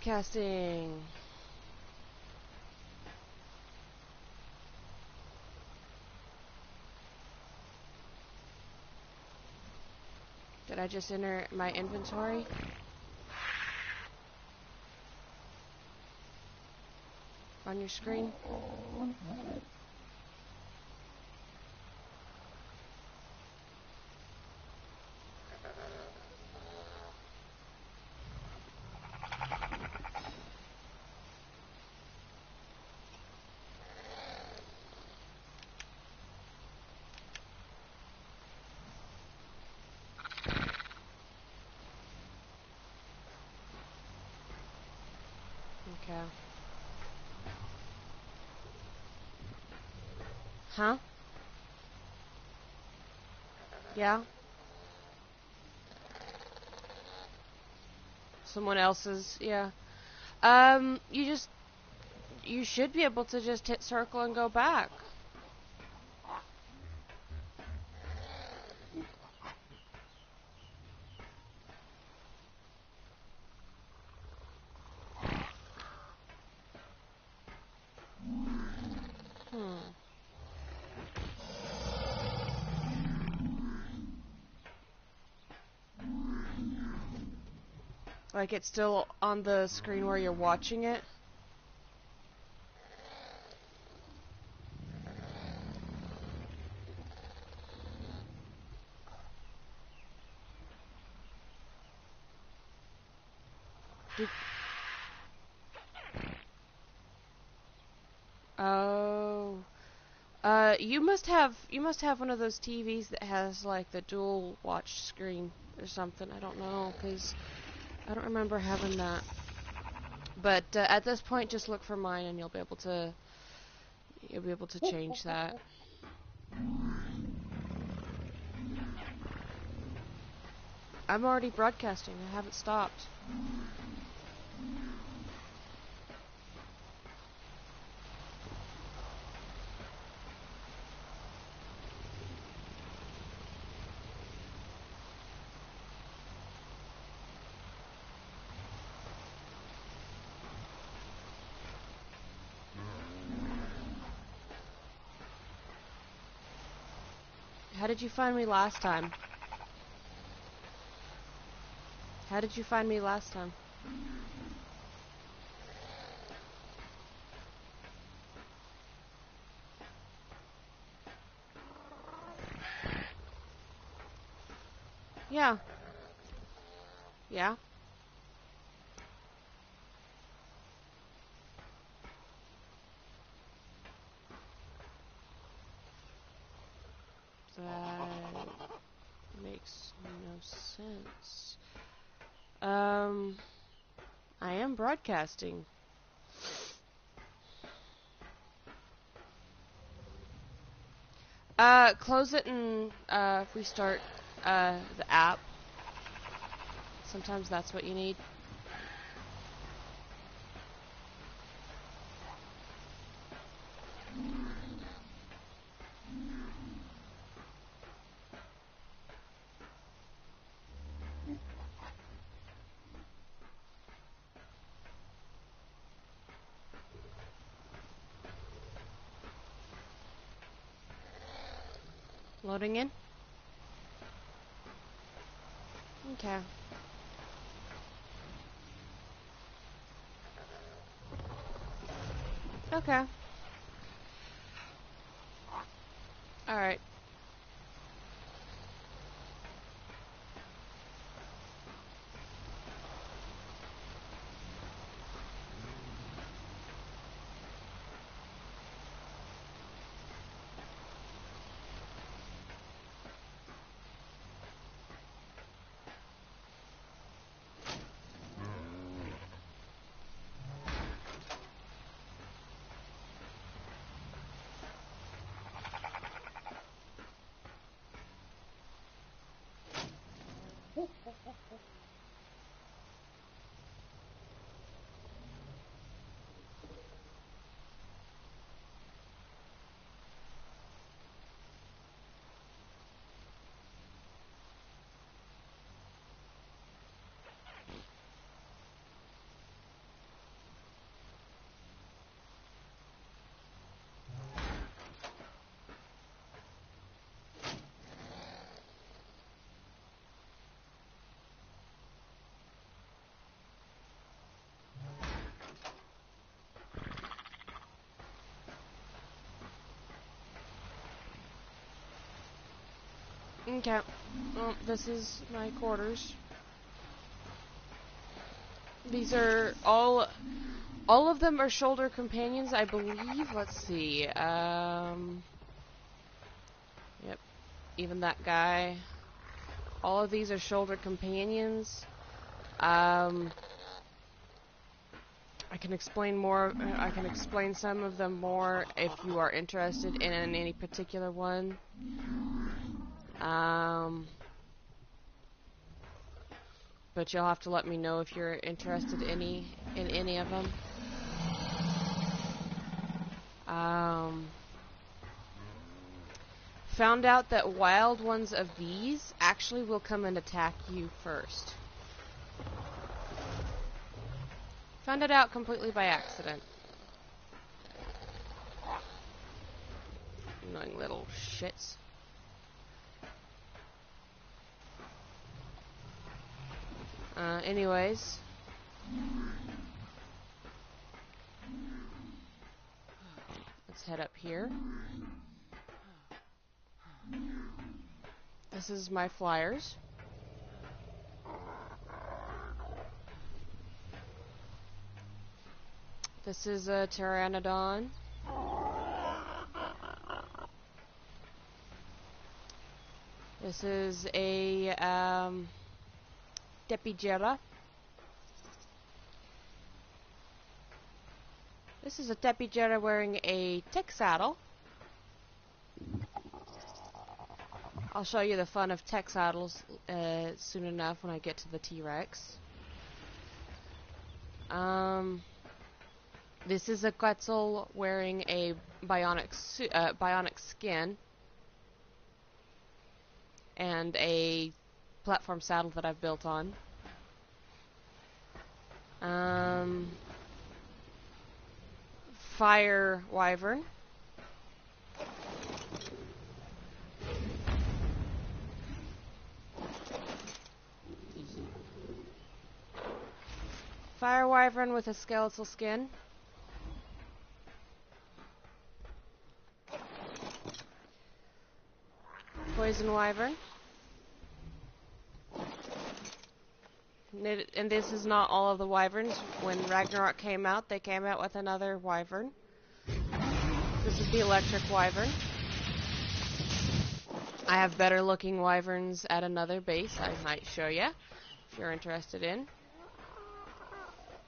Broadcasting. Did I just enter my inventory? On your screen? Okay. Huh? Yeah? Someone else's, yeah. You should be able to just hit circle and go back. Like it's still on the screen where you're watching it? Did Oh. You must have one of those TVs that has like the dual watch screen or something. I don't know, 'cause I don't remember having that. But at this point, just look for mine, and you'll be able to change that. I'm already broadcasting. I haven't stopped. How did you find me last time? How did you find me last time? Yeah. Yeah. That makes no sense. I am broadcasting. Close it and restart the app. Sometimes that's what you need. Loading in? Okay. Okay. Alright. Okay. Well, this is my quarters. These are all of them are shoulder companions, I believe. Let's see. Yep. Even that guy. All of these are shoulder companions. I can explain more. I can explain some of them more if you are interested in any particular one. But you'll have to let me know if you're interested in any of them. Found out that wild ones of these actually will come and attack you first. Found it out completely by accident. Annoying little shits. Anyways. Let's head up here. This is my flyers. This is a Pteranodon. This is a Tepigera. This is a Tepigera wearing a tech saddle. I'll show you the fun of tech saddles soon enough when I get to the T-Rex. This is a Quetzal wearing a bionic skin and a platform saddle that I've built on. Fire Wyvern. Fire Wyvern with a skeletal skin. Poison Wyvern. And this is not all of the wyverns. When Ragnarok came out, they came out with another wyvern. This is the electric wyvern. I have better looking wyverns at another base I might show you if you're interested in.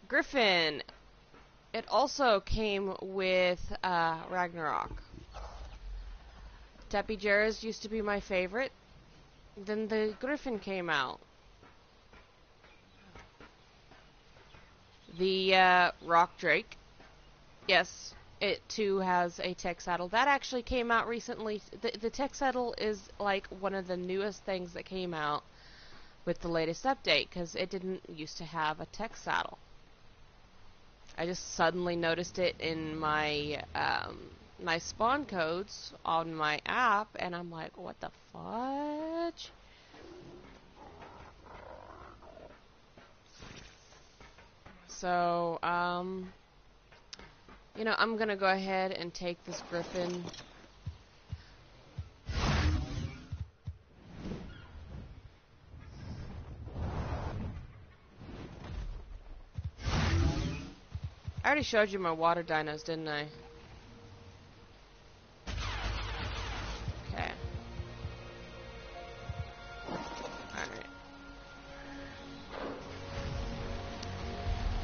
Griffin. It also came with Ragnarok. Tepigeras used to be my favorite. Then the Griffin came out. The Rock Drake. Yes, it too has a tech saddle. That actually came out recently. The tech saddle is like one of the newest things that came out with the latest update, because it didn't used to have a tech saddle. I just suddenly noticed it in my my spawn codes on my app, and I'm like, what the fudge? So, you know, I'm gonna go ahead and take this Griffin. I already showed you my water dinos, didn't I? Okay. Alright.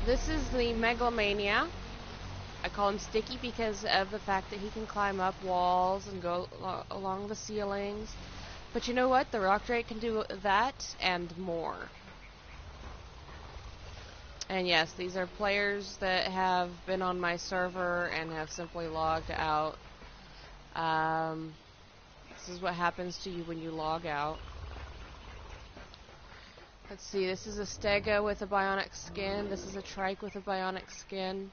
This is the Megalomania. I call him Sticky because of the fact that he can climb up walls and go along the ceilings. But you know what? The Rock Drake can do that and more. And yes, these are players that have been on my server and have simply logged out. This is what happens to you when you log out. Let's see, this is a Stega with a bionic skin. This is a Trike with a bionic skin.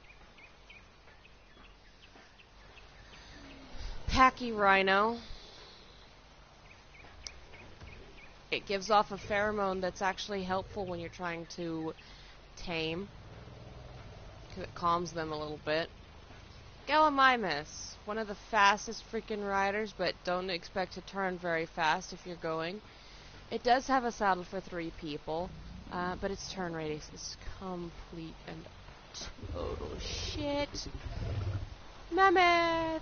Pachyrhino. It gives off a pheromone that's actually helpful when you're trying to tame, because it calms them a little bit. Gallimimus, one of the fastest freaking riders, but don't expect to turn very fast if you're going. It does have a saddle for 3 people, but its turn radius is complete and total shit. Mammoth!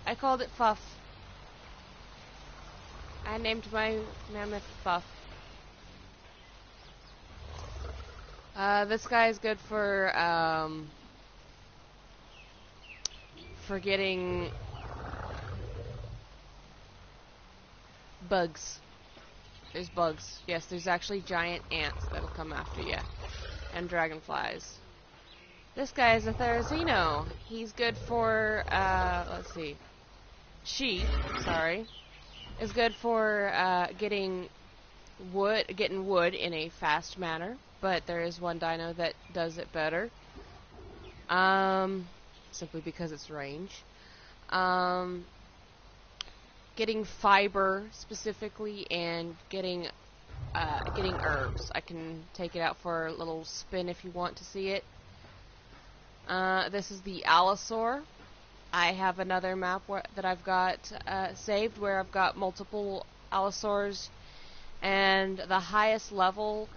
I called it Fuff. I named my mammoth Fuff. This guy is good for getting bugs. There's bugs. Yes, there's actually giant ants that'll come after you. And dragonflies. This guy is a Therizino. He's good for, let's see. Is good for, getting wood in a fast manner. But there is one dino that does it better. Simply because it's range. Getting fiber specifically, and getting herbs. I can take it out for a little spin if you want to see it. This is the Allosaur. I have another map that I've got saved where I've got multiple Allosaurs, and the highest level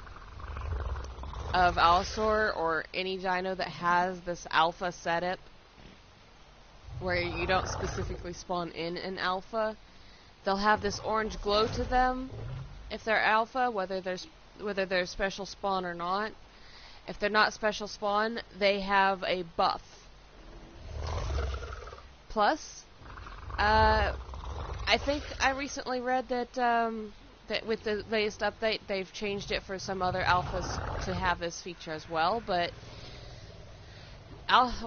of Allosaur, or any dino that has this alpha setup, where you don't specifically spawn in an alpha, they'll have this orange glow to them if they're alpha, whether they're special spawn or not. If they're not special spawn, they have a buff. Plus, I think I recently read that that with the latest update, they've changed it for some other alphas to have this feature as well. But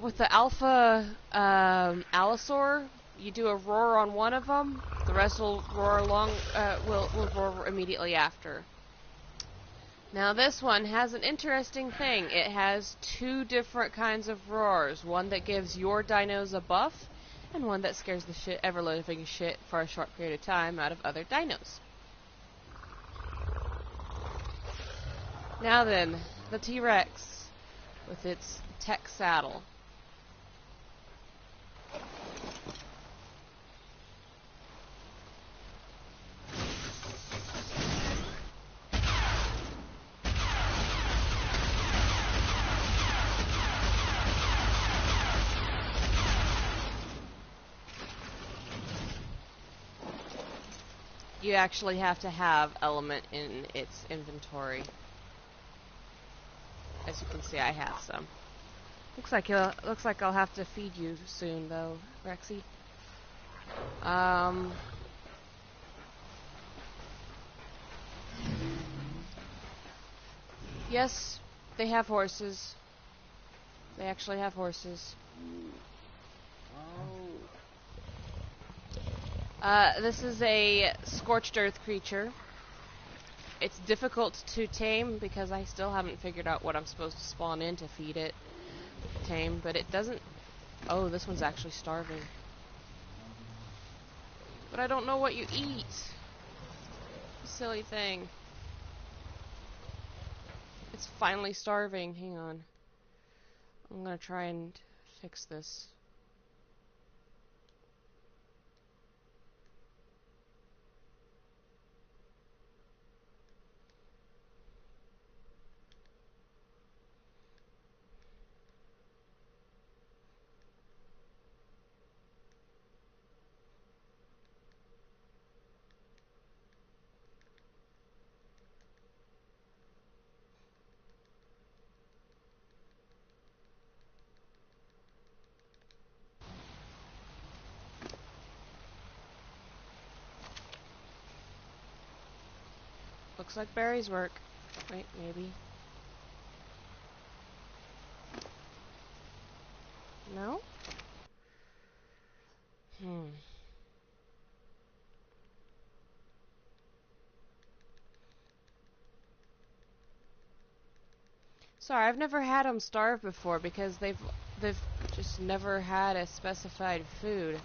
with the alpha Allosaur, you do a roar on one of them, the rest will roar will roar immediately after. Now this one has an interesting thing. It has 2 different kinds of roars. One that gives your dinos a buff, and one that scares the ever-living shit for a short period of time out of other dinos. Now then, the T-Rex with its tech saddle. You actually have to have element in its inventory. As you can see, I have some. Looks like I'll have to feed you soon, though, Rexy. Yes, they have horses. They actually have horses. This is a scorched earth creature. It's difficult to tame because I still haven't figured out what I'm supposed to spawn in to feed it. Tame, but it doesn't... Oh, this one's actually starving. But I don't know what you eat. Silly thing. It's finally starving. Hang on. I'm gonna try and fix this. Looks like berries work. Wait, maybe. No? Sorry, I've never had them starve before because they've just never had a specified food.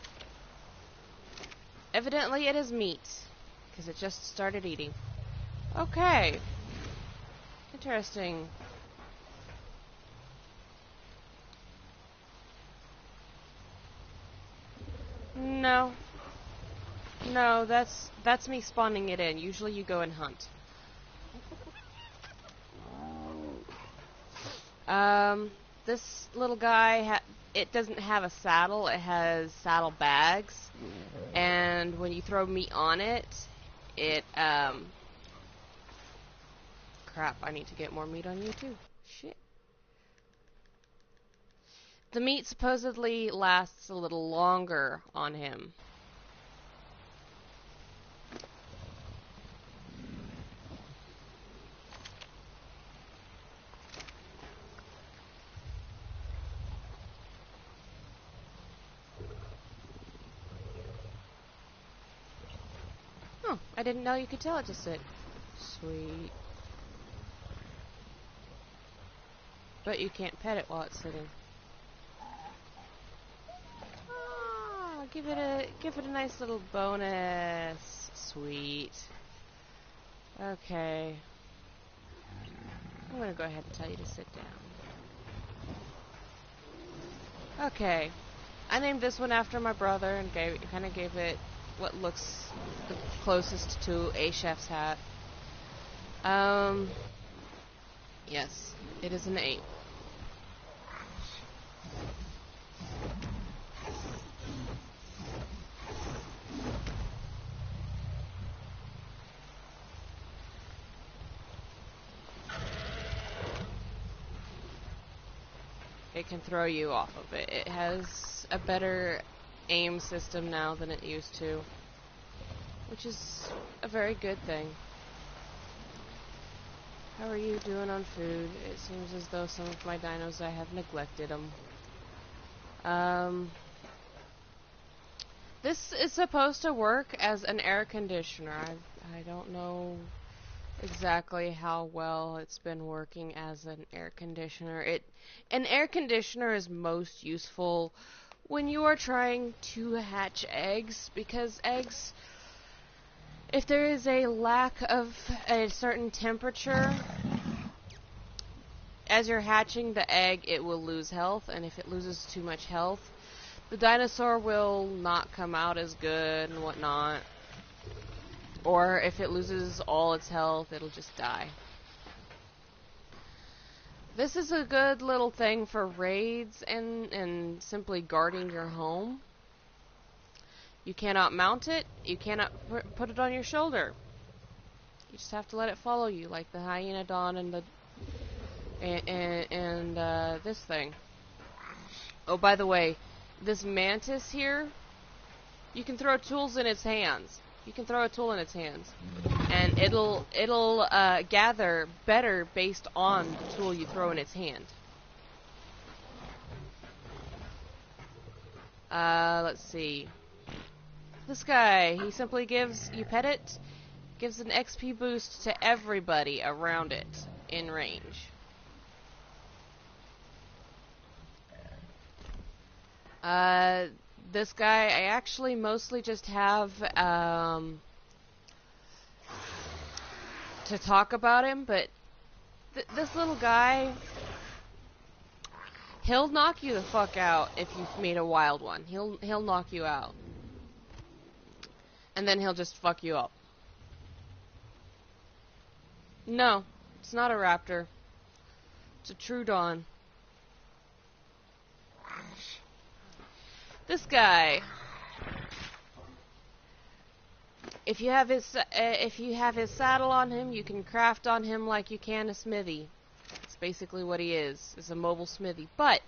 Evidently it is meat, because it just started eating. Okay. Interesting. No. No, that's me spawning it in. Usually you go and hunt. This little guy, it doesn't have a saddle, it has saddle bags. And when you throw meat on it, crap, I need to get more meat on you too. Shit. The meat supposedly lasts a little longer on him. Oh, I didn't know you could tell it to sit. Sweet. But you can't pet it while it's sitting. Ah, give it a nice little bonus. Sweet. Okay. I'm gonna go ahead and tell you to sit down. Okay. I named this one after my brother and kind of gave it what looks the closest to a chef's hat. Yes, it is an ape. It can throw you off of it. It has a better aim system now than it used to, which is a very good thing. How are you doing on food? It seems as though some of my dinos, I have neglected them. This is supposed to work as an air conditioner. I don't know exactly how well it's been working as an air conditioner. An air conditioner is most useful when you are trying to hatch eggs, because eggs, if there is a lack of a certain temperature, as you're hatching the egg, it will lose health, and if it loses too much health, the dinosaur will not come out as good and whatnot. Or if it loses all its health, it'll just die. This is a good little thing for raids and simply guarding your home. You cannot mount it. You cannot put it on your shoulder. You just have to let it follow you, like the Hyenodon and this thing. Oh, by the way, this mantis here, you can throw tools in its hands. You can throw a tool in its hands, and it'll gather better based on the tool you throw in its hand. Let's see. This guy, he simply you pet it, gives an XP boost to everybody around it in range. This guy, I actually mostly just have, to talk about him, but this little guy, he'll knock you the fuck out if you've made a wild one. He'll knock you out. And then he'll just fuck you up. No, it's not a raptor. It's a Troodon. This guy, if you have his saddle on him, you can craft on him like you can a smithy. That's basically what he is a mobile smithy. But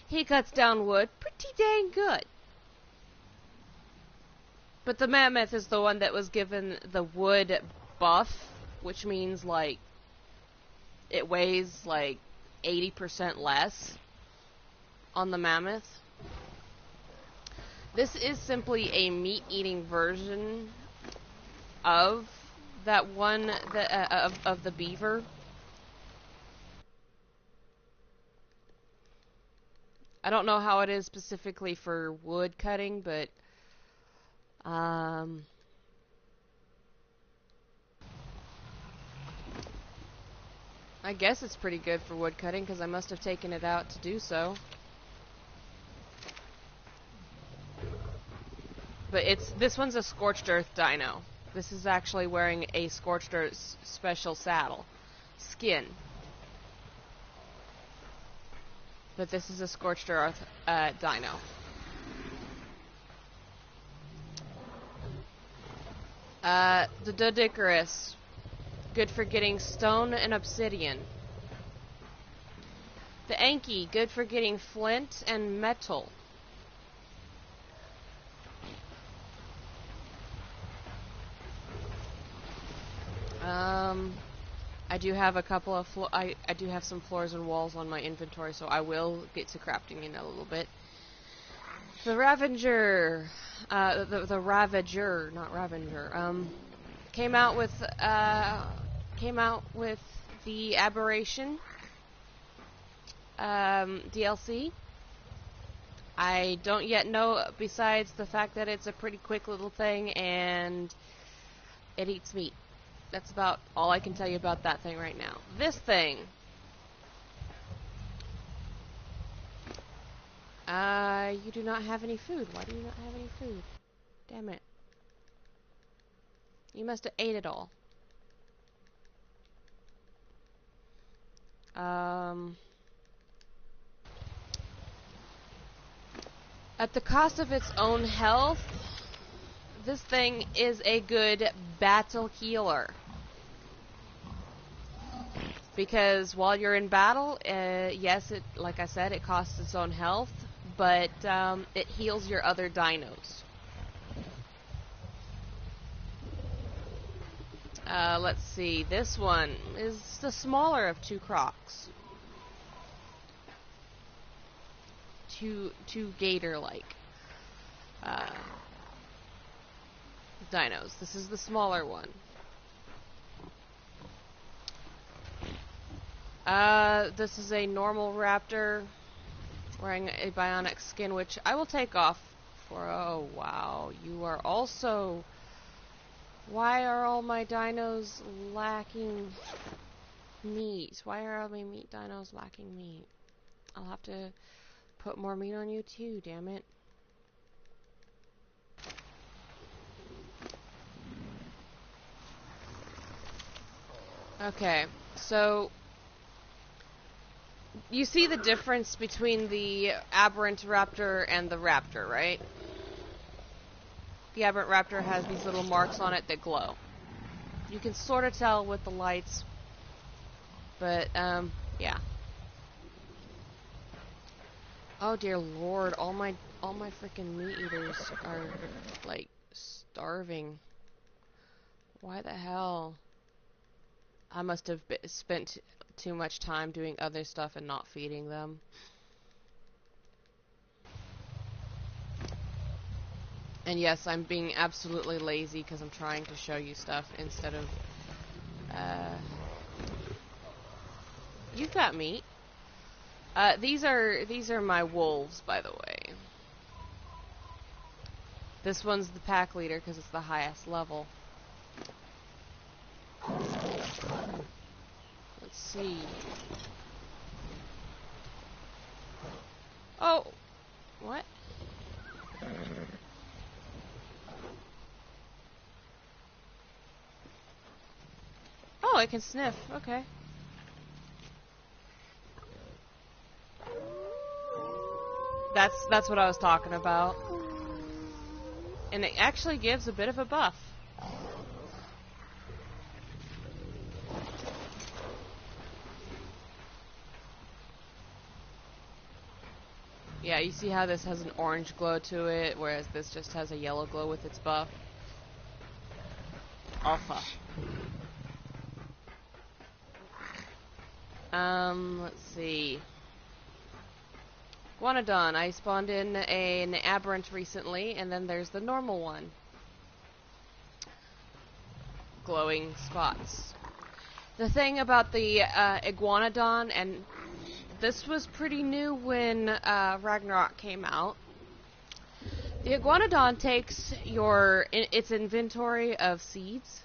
he cuts down wood pretty dang good. But the mammoth is the one that was given the wood buff, which means like it weighs like 80% less on the mammoth. This is simply a meat-eating version of that one of the beaver. I don't know how it is specifically for wood cutting, but I guess it's pretty good for wood cutting because I must have taken it out to do so. But this one's a Scorched Earth dino. This is actually wearing a Scorched Earth special saddle. Skin. But this is a Scorched Earth dino. The Doedicurus. Good for getting stone and obsidian. The Anki. Good for getting flint and metal. I do have a couple of I do have some floors and walls on my inventory, so I will get to crafting in a little bit. The Ravager, the Ravager, not Ravager, came out with the Aberration DLC. I don't yet know, besides the fact that it's a pretty quick little thing and it eats meat. That's about all I can tell you about that thing right now. This thing. You do not have any food. Why do you not have any food? Damn it. You must have ate it all. At the cost of its own health, this thing is a good battle healer. Because while you're in battle, yes, it, like I said, it costs its own health, but it heals your other dinos. Let's see, this one is the smaller of two crocs. Two gator-like dinos. This is the smaller one. This is a normal raptor wearing a bionic skin, which I will take off for... Oh, wow. You are also... Why are all my dinos lacking meat? Why are all my meat dinos lacking meat? I'll have to put more meat on you too, damn it. Okay, so... You see the difference between the Aberrant Raptor and the Raptor, right? The Aberrant Raptor has these little marks on it that glow. You can sort of tell with the lights, but, yeah. Oh dear lord, all my freaking meat eaters are, like, starving. Why the hell? I must have spent too much time doing other stuff and not feeding them. And yes, I'm being absolutely lazy because I'm trying to show you stuff instead of... You've got meat. These are my wolves, by the way. This one's the pack leader because it's the highest level. Let's see. Oh! What? Oh, I can sniff. Okay. That's what I was talking about. And it actually gives a bit of a buff. Yeah, you see how this has an orange glow to it, whereas this just has a yellow glow with its buff. Alpha. Let's see. Iguanodon. I spawned in an aberrant recently, and then there's the normal one. Glowing spots. The thing about the Iguanodon, and this was pretty new when Ragnarok came out. The Iguanodon takes its inventory of seeds,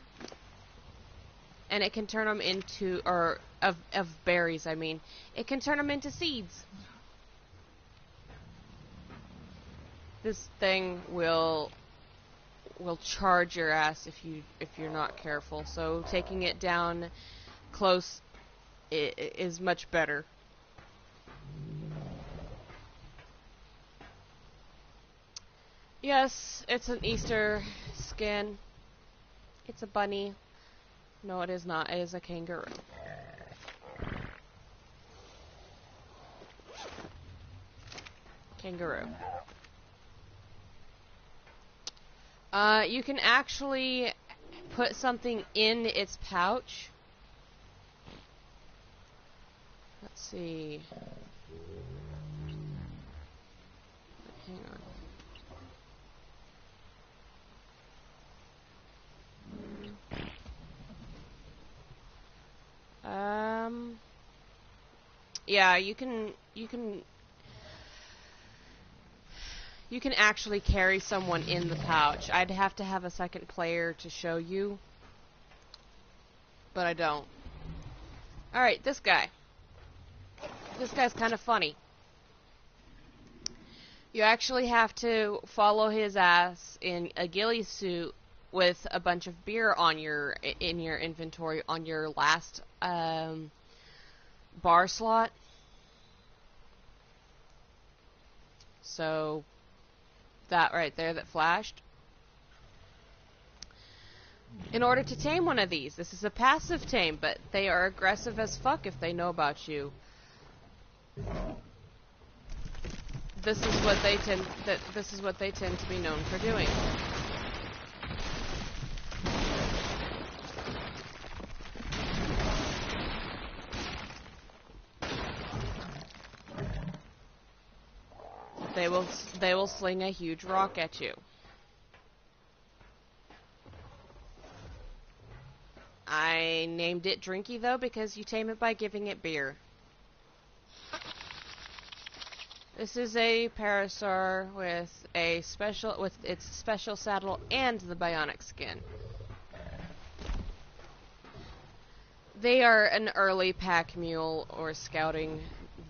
and it can turn them into, or of berries, I mean. It can turn them into seeds. This thing will will charge your ass if you're not careful. So taking it down close is much better. Yes, it's an Easter skin. It's a bunny. No, it is not. It is a kangaroo. Kangaroo. You can actually put something in its pouch. Let's see. Hang on. Yeah, you can actually carry someone in the pouch. I'd have to have a second player to show you, but I don't. Alright, this guy. This guy's kind of funny. You actually have to follow his ass in a ghillie suit with a bunch of beer on in your inventory on your last bar slot. So that right there that flashed. In order to tame one of these, this is a passive tame, but they are aggressive as fuck if they know about you. This is what they tend to be known for doing. They will sling a huge rock at you. I named it Drinky though because you tame it by giving it beer. This is a Parasaur with its special saddle and the bionic skin. They are an early pack mule or scouting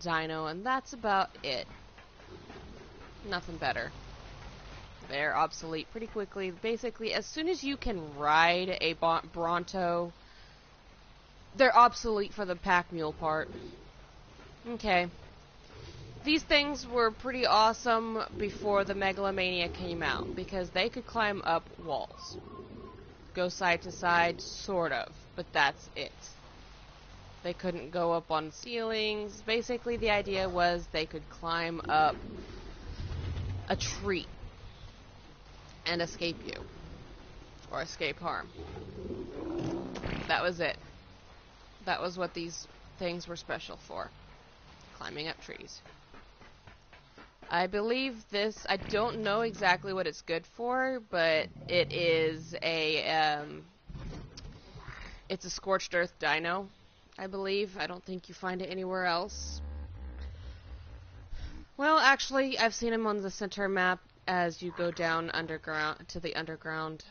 dino, and that's about it. Nothing better. They're obsolete pretty quickly. Basically, as soon as you can ride a Bronto, they're obsolete for the pack mule part. Okay. These things were pretty awesome before the Megalomania came out, because they could climb up walls. Go side to side, sort of, but that's it. They couldn't go up on ceilings. Basically, the idea was they could climb up a tree and escape you. Or escape harm. That was it. That was what these things were special for. Climbing up trees. I believe this, I don't know exactly what it's good for, but it is it's a scorched earth dino, I believe. I don't think you find it anywhere else. Well, actually, I've seen him on the center map as you go down underground to the underground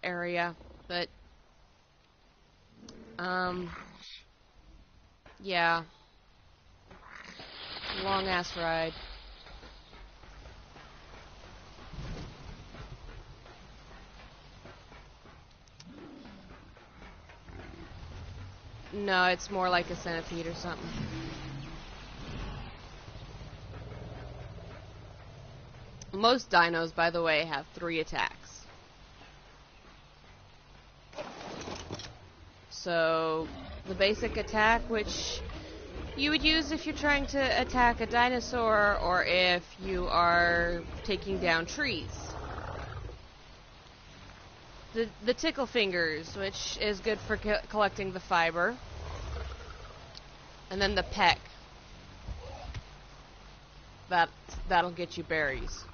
area, but yeah, long ass ride. No, it's more like a centipede or something. Most dinos, by the way, have 3 attacks. So, the basic attack, which you would use if you're trying to attack a dinosaur or if you are taking down trees. The tickle fingers, which is good for collecting the fiber. And then the peck. That'll get you berries.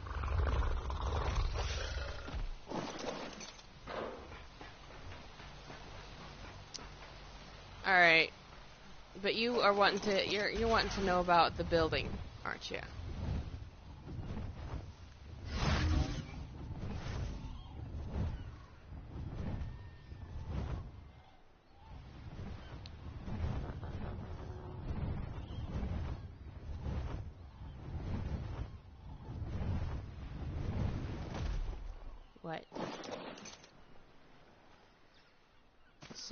Alright. But you are wanting to you're wanting to know about the building, aren't you? What?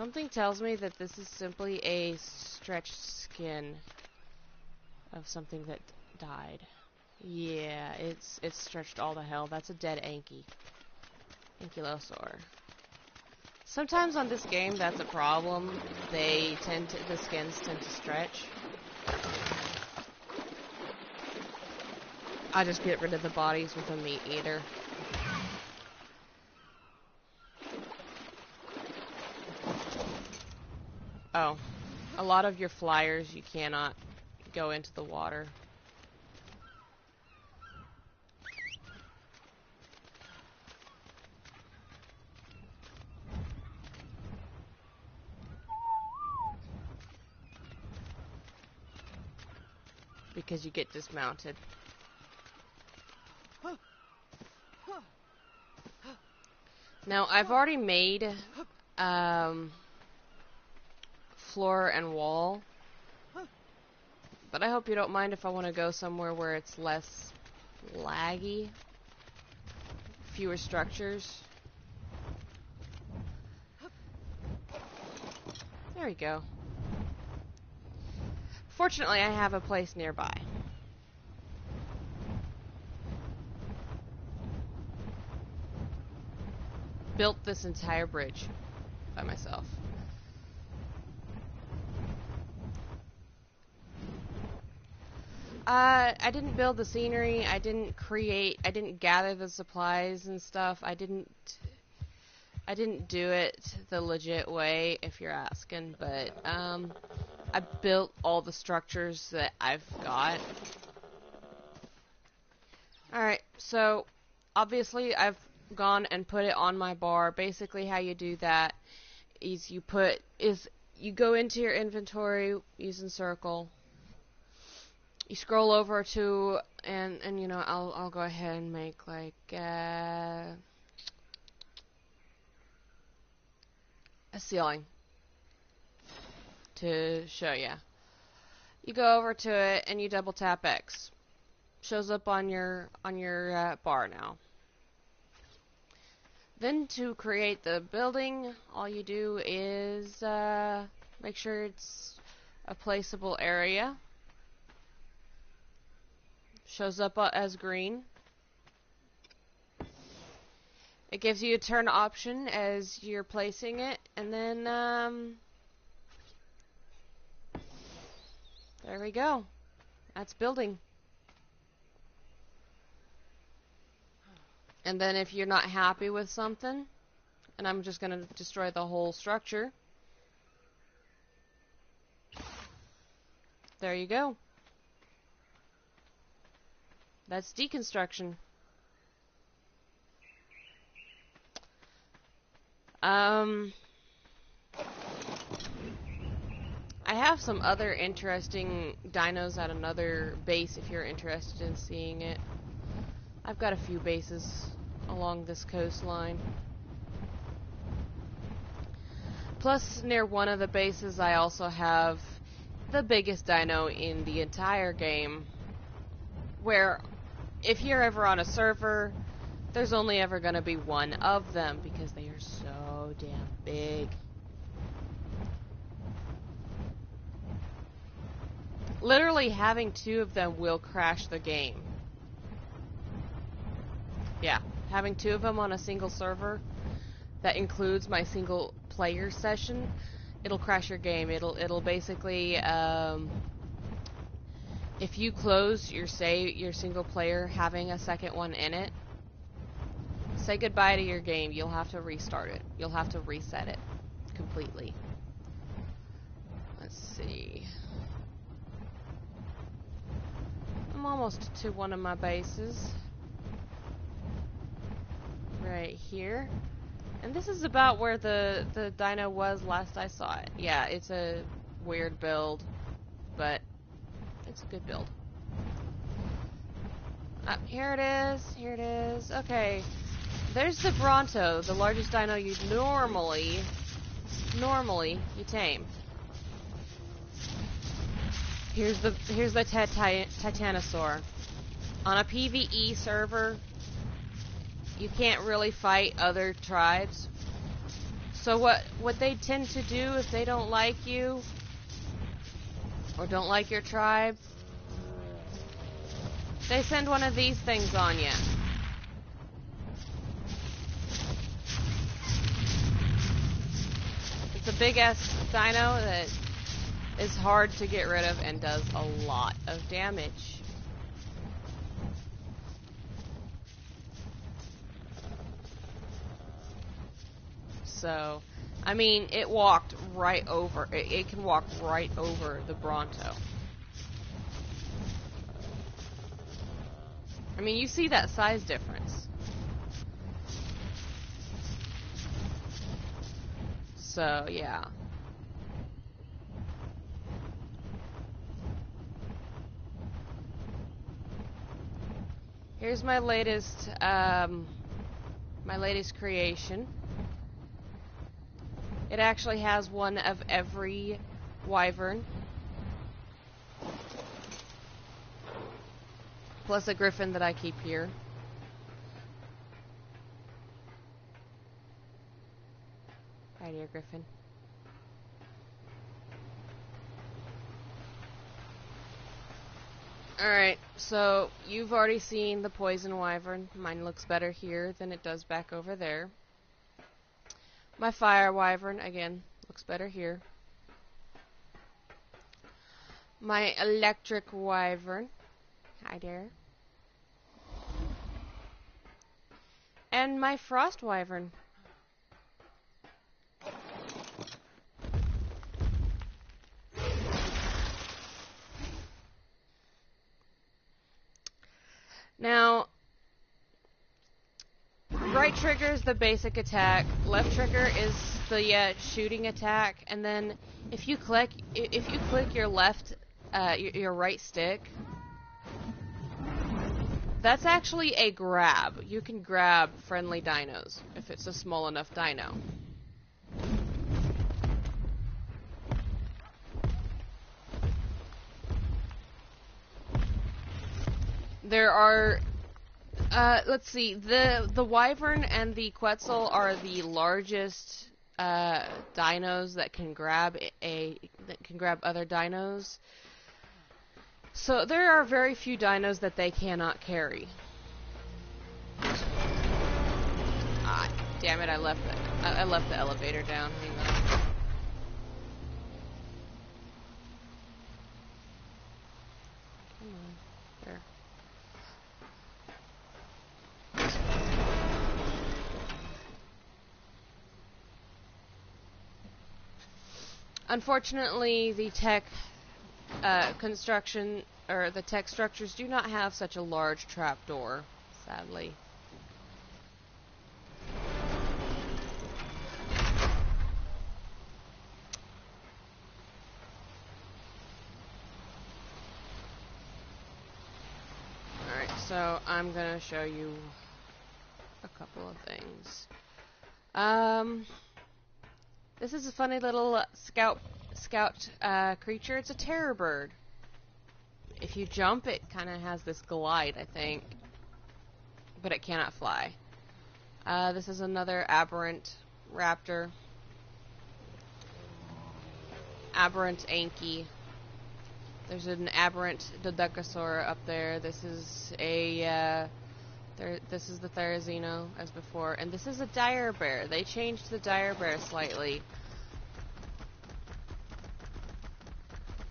Something tells me that this is simply a stretched skin of something that died. Yeah, it's stretched all to hell. That's a dead Ankylosaur. Sometimes on this game, that's a problem. The skins tend to stretch. I just get rid of the bodies with a meat eater. Oh, a lot of your flyers you cannot go into the water. Because you get dismounted. Now, I've already made floor and wall, but I hope you don't mind if I want to go somewhere where it's less laggy, fewer structures. There we go. Fortunately, I have a place nearby. Built this entire bridge by myself. I didn't build the scenery, I didn't gather the supplies and stuff. I didn't do it the legit way, if you're asking, but, I built all the structures that I've got. Alright, so, obviously I've gone and put it on my bar. Basically how you do that is you go into your inventory using circle. You scroll over to, and you know, I'll go ahead and make like, a ceiling to show ya. You go over to it and you double tap X. Shows up on your bar now. Then to create the building, all you do is make sure it's a placeable area. Shows up as green. It gives you a turn option as you're placing it, and then there we go. That's building. And then if you're not happy with something, and I'm just going to destroy the whole structure, there you go. That's deconstruction. I have some other interesting dinos at another base if you're interested in seeing it. I've got a few bases along this coastline. Plus, near one of the bases, I also have the biggest dino in the entire game, where if you're ever on a server, there's only ever going to be one of them because they are so damn big. Literally having two of them will crash the game. Yeah, having two of them on a single server that includes my single player session, it'll crash your game. It'll basically if you close your single player having a second one in it, say goodbye to your game. You'll have to restart it. You'll have to reset it completely. Let's see. I'm almost to one of my bases. Right here. And this is about where the dino was last I saw it. Yeah, it's a weird build, but it's a good build. Here it is. Here it is. Okay. There's the Bronto, the largest dino you normally you tame. Here's the Titanosaur. On a PvE server, you can't really fight other tribes, So what they tend to do if they don't like you or don't like your tribe, they send one of these things on you. It's a big ass dino that is hard to get rid of and does a lot of damage. So, I mean, it walked right over, it can walk right over the Bronto. I mean, you see that size difference. So, yeah. Here's my latest creation. It actually has one of every wyvern, plus a griffin that I keep here. Hi, dear griffin. Alright, so you've already seen the poison wyvern. Mine looks better here than it does back over there. My fire wyvern, again, looks better here. My electric wyvern. Hi there. And my frost wyvern. Now, right trigger is the basic attack. Left trigger is the shooting attack. And then if you click your left, your right stick, that's actually a grab. You can grab friendly dinos if it's a small enough dino. There are, let's see, the wyvern and the quetzal are the largest dinos that can grab other dinos. So there are very few dinos that they cannot carry. Ah, damn it! I left the elevator down. Hang on. Unfortunately, the tech construction, or the tech structures, do not have such a large trapdoor, sadly. Alright, so I'm gonna show you a couple of things. This is a funny little scout creature. It's a terror bird. If you jump, it kind of has this glide, I think, but it cannot fly. This is another aberrant raptor. Aberrant Anki. There's an aberrant Dodecasaur up there. This is a this is the Therizino as before, and this is a dire bear. They changed the dire bear slightly,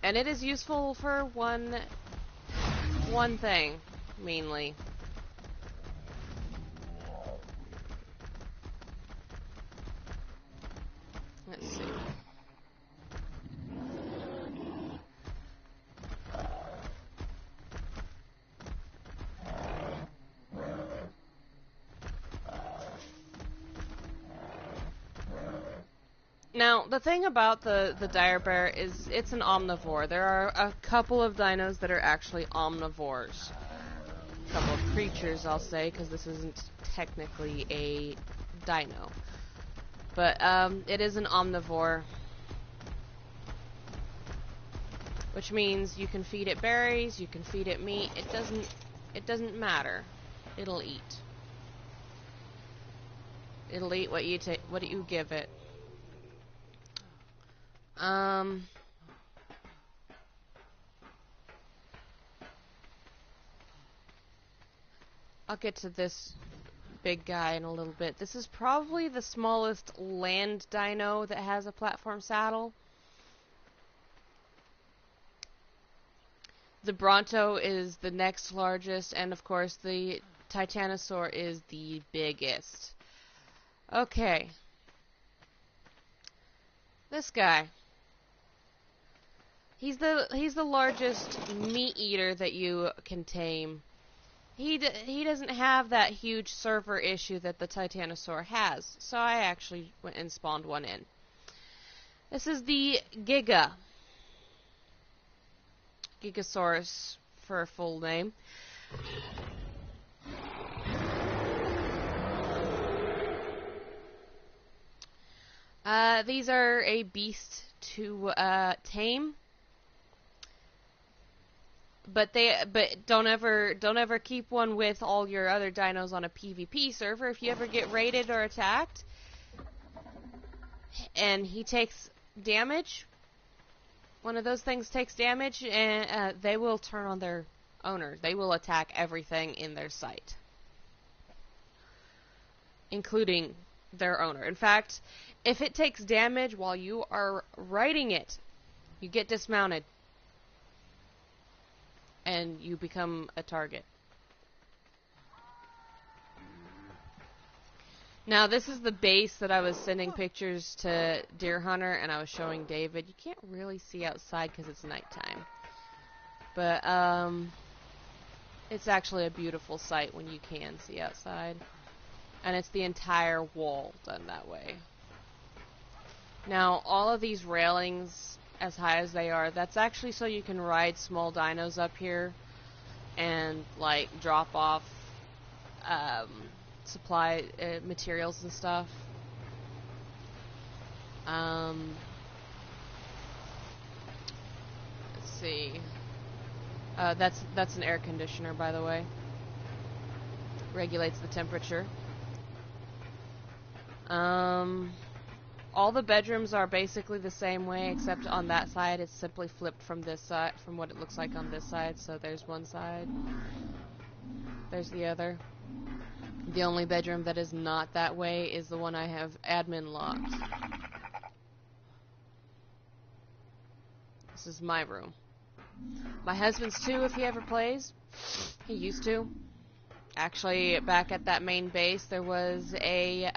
and it is useful for one thing mainly. Let's see. Now, the thing about the dire bear is it's an omnivore. There are a couple of dinos that are actually omnivores. A couple of creatures, I'll say, because this isn't technically a dino. But it is an omnivore, which means you can feed it berries, you can feed it meat. It doesn't matter. It'll eat. It'll eat what you give it. Um, I'll get to this big guy in a little bit. This is probably the smallest land dino that has a platform saddle. The Bronto is the next largest, and of course the Titanosaur is the biggest. Okay. This guy. He's the largest meat eater that you can tame. He doesn't have that huge server issue that the Titanosaur has, so I actually went and spawned one in. This is the Gigasaurus for a full name. These are a beast to tame, but don't ever keep one with all your other dinos on a PvP server. If you ever get raided or attacked, and he takes damage, one of those things takes damage, and they will turn on their owner. They will attack everything in their sight, including their owner. In fact, if it takes damage while you are riding it, you get dismounted and you become a target. Now, this is the base that I was sending pictures to Deer Hunter, and I was showing David. You can't really see outside because it's nighttime. But, it's actually a beautiful sight when you can see outside. And it's the entire wall done that way. Now, all of these railings, as high as they are, that's actually so you can ride small dinos up here and, like, drop off, supply materials and stuff. Let's see. That's an air conditioner, by the way. Regulates the temperature. All the bedrooms are basically the same way, except on that side it's simply flipped from this side, from what it looks like on this side. So there's one side, there's the other. The only bedroom that is not that way is the one I have admin locked. This is my room. My husband's too, if he ever plays. He used to. Actually, back at that main base, there was a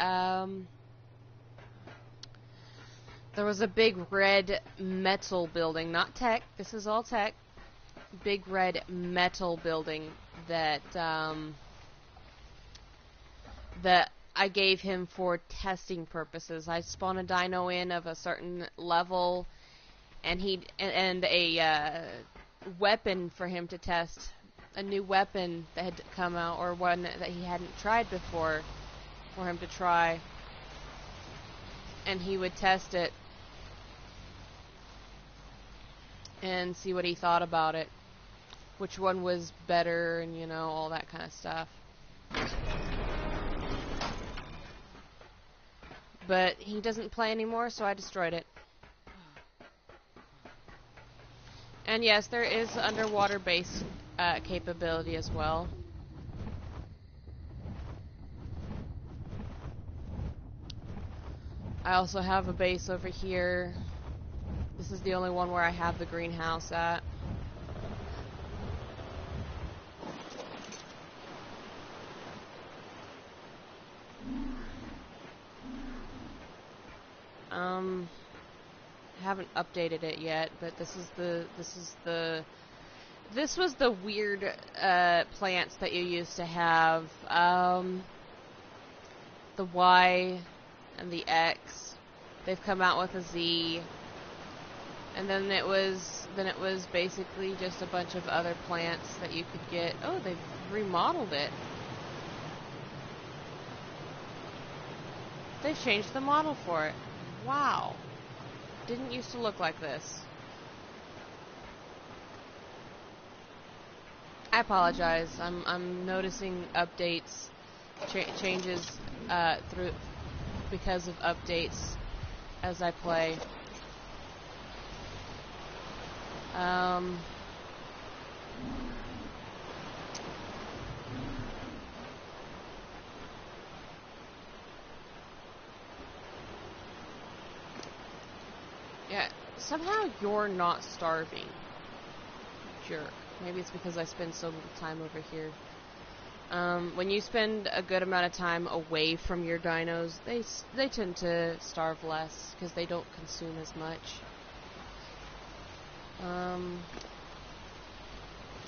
big red metal building, not tech. This is all tech. Big red metal building that that I gave him for testing purposes. I spawned a dino in of a certain level, and a weapon for him to test. A new weapon that had come out, or one that he hadn't tried before, for him to try. And he would test it and see what he thought about it. Which one was better, and you know, all that kind of stuff. But he doesn't play anymore, so I destroyed it. And yes, there is underwater base capability as well. I also have a base over here. This is the only one where I have the greenhouse at. Haven't updated it yet, but this was the weird plants that you used to have. The Y and the X. They've come out with a Z. And then it was basically just a bunch of other plants that you could get. Oh, they've remodeled it. They've changed the model for it. Wow. Didn't used to look like this. I apologize. I'm noticing updates, changes through because of updates as I play. Um, yeah, somehow you're not starving. Jerk. Maybe it's because I spend so little time over here. When you spend a good amount of time away from your dinos, they tend to starve less because they don't consume as much.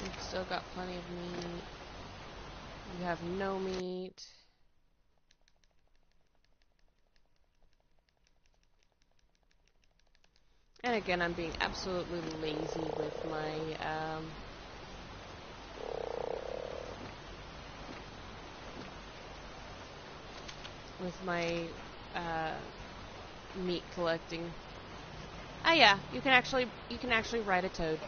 We've still got plenty of meat. You have no meat. And again, I'm being absolutely lazy with my meat collecting. Ah, yeah, you can actually ride a toad.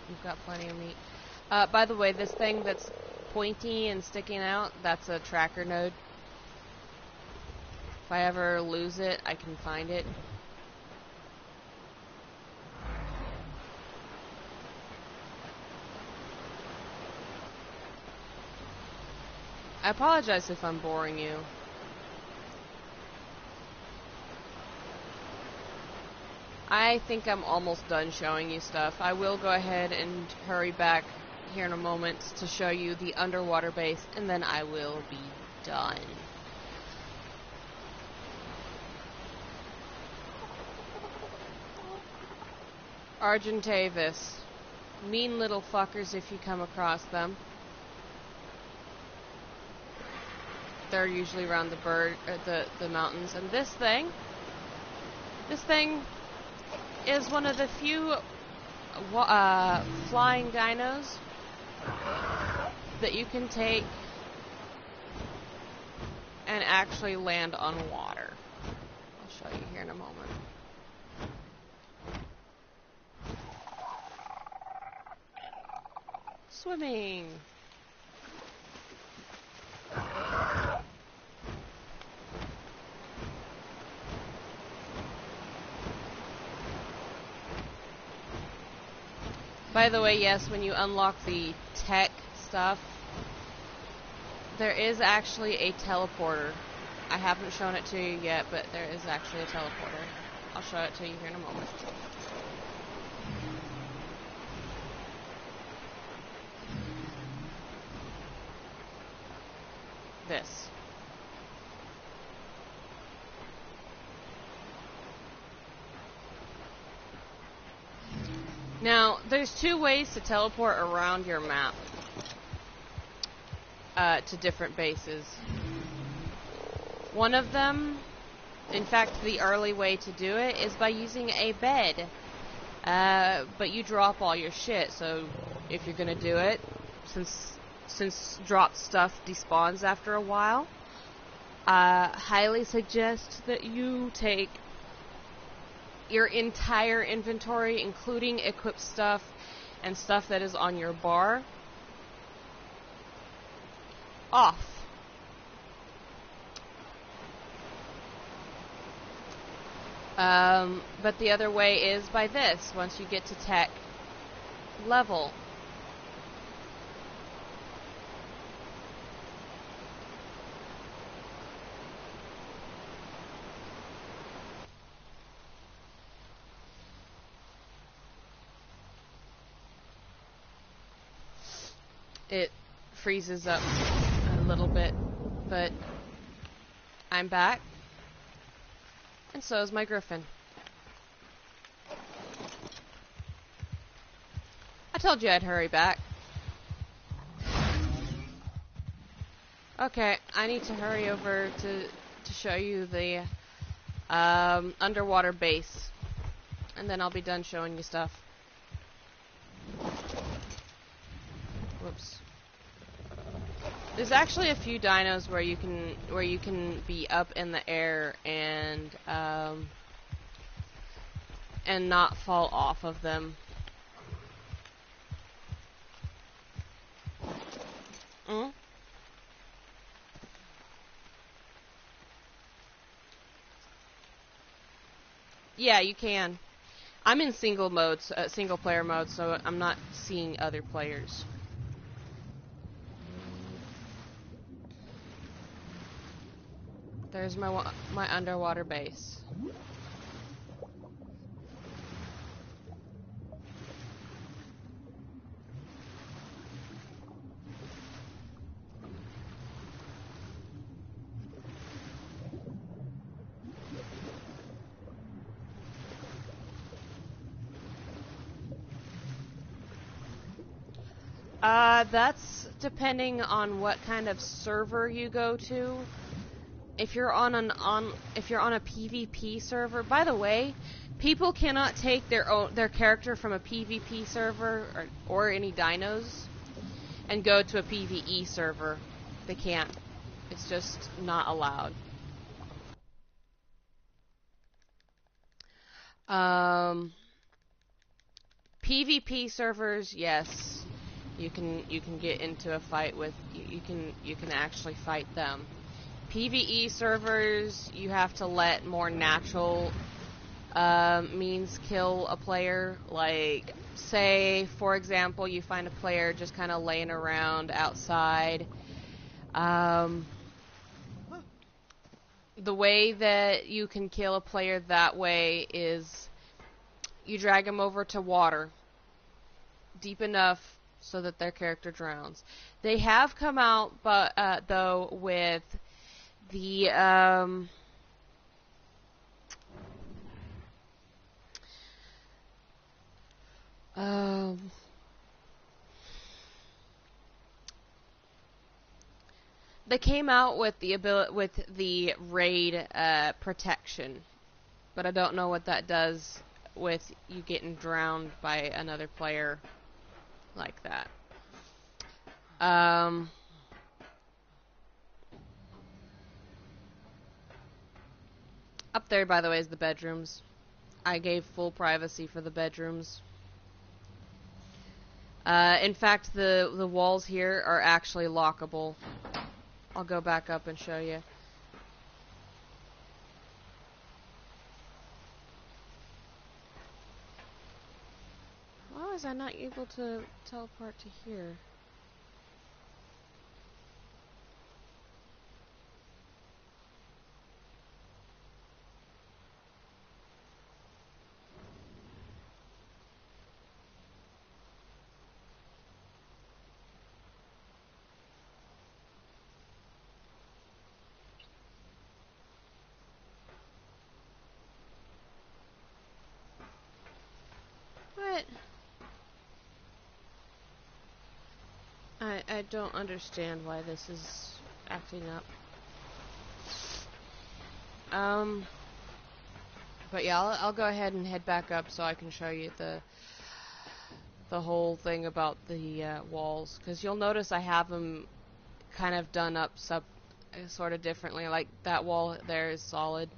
You've got plenty of meat. By the way, this thing that's pointy and sticking out, that's a tracker node. If I ever lose it, I can find it. I apologize if I'm boring you. I think I'm almost done showing you stuff. I will go ahead and hurry back here in a moment to show you the underwater base, and then I will be done. Argentavis. Mean little fuckers if you come across them. They're usually around the mountains. And this thing is one of the few flying dinos that you can take and actually land on water. I'll show you here in a moment. Swimming. By the way, yes, when you unlock the tech stuff, there is actually a teleporter. I haven't shown it to you yet, but there is actually a teleporter. I'll show it to you here in a moment. This. Now, there's two ways to teleport around your map to different bases. One of them, in fact, the early way to do it is by using a bed. But you drop all your shit, so if you're gonna do it, since dropped stuff despawns after a while, highly suggest that you take your entire inventory, including equipped stuff and stuff that is on your bar, off. But the other way is by this. Once you get to tech level, it freezes up a little bit, but I'm back, and so is my griffin. I told you I'd hurry back. Okay, I need to hurry over to show you the underwater base, and then I'll be done showing you stuff. Whoops. There's actually a few dinos where you can be up in the air and not fall off of them. Yeah, you can. I'm in single mode, single player mode, so I'm not seeing other players. There's my underwater base. That's depending on what kind of server you go to. If you're on a PvP server, by the way, people cannot take their character from a PvP server or any dinos and go to a PvE server. They can't. It's just not allowed. PvP servers, yes. You can get into a fight with you can actually fight them. PvE servers, you have to let more natural means kill a player. Like, say, for example, you find a player just kind of laying around outside. The way that you can kill a player that way is you drag them over to water deep enough so that their character drowns. They have come out, but though, with the they came out with the raid protection, but I don't know what that does with you getting drowned by another player like that. Up there, by the way, is the bedrooms. I gave full privacy for the bedrooms. In fact, the walls here are actually lockable. I'll go back up and show you. Why was I not able to teleport to here? What? I don't understand why this is acting up. But yeah, I'll go ahead and head back up so I can show you the whole thing about the walls, because you'll notice I have them kind of done up sort of differently. Like that wall there is solid,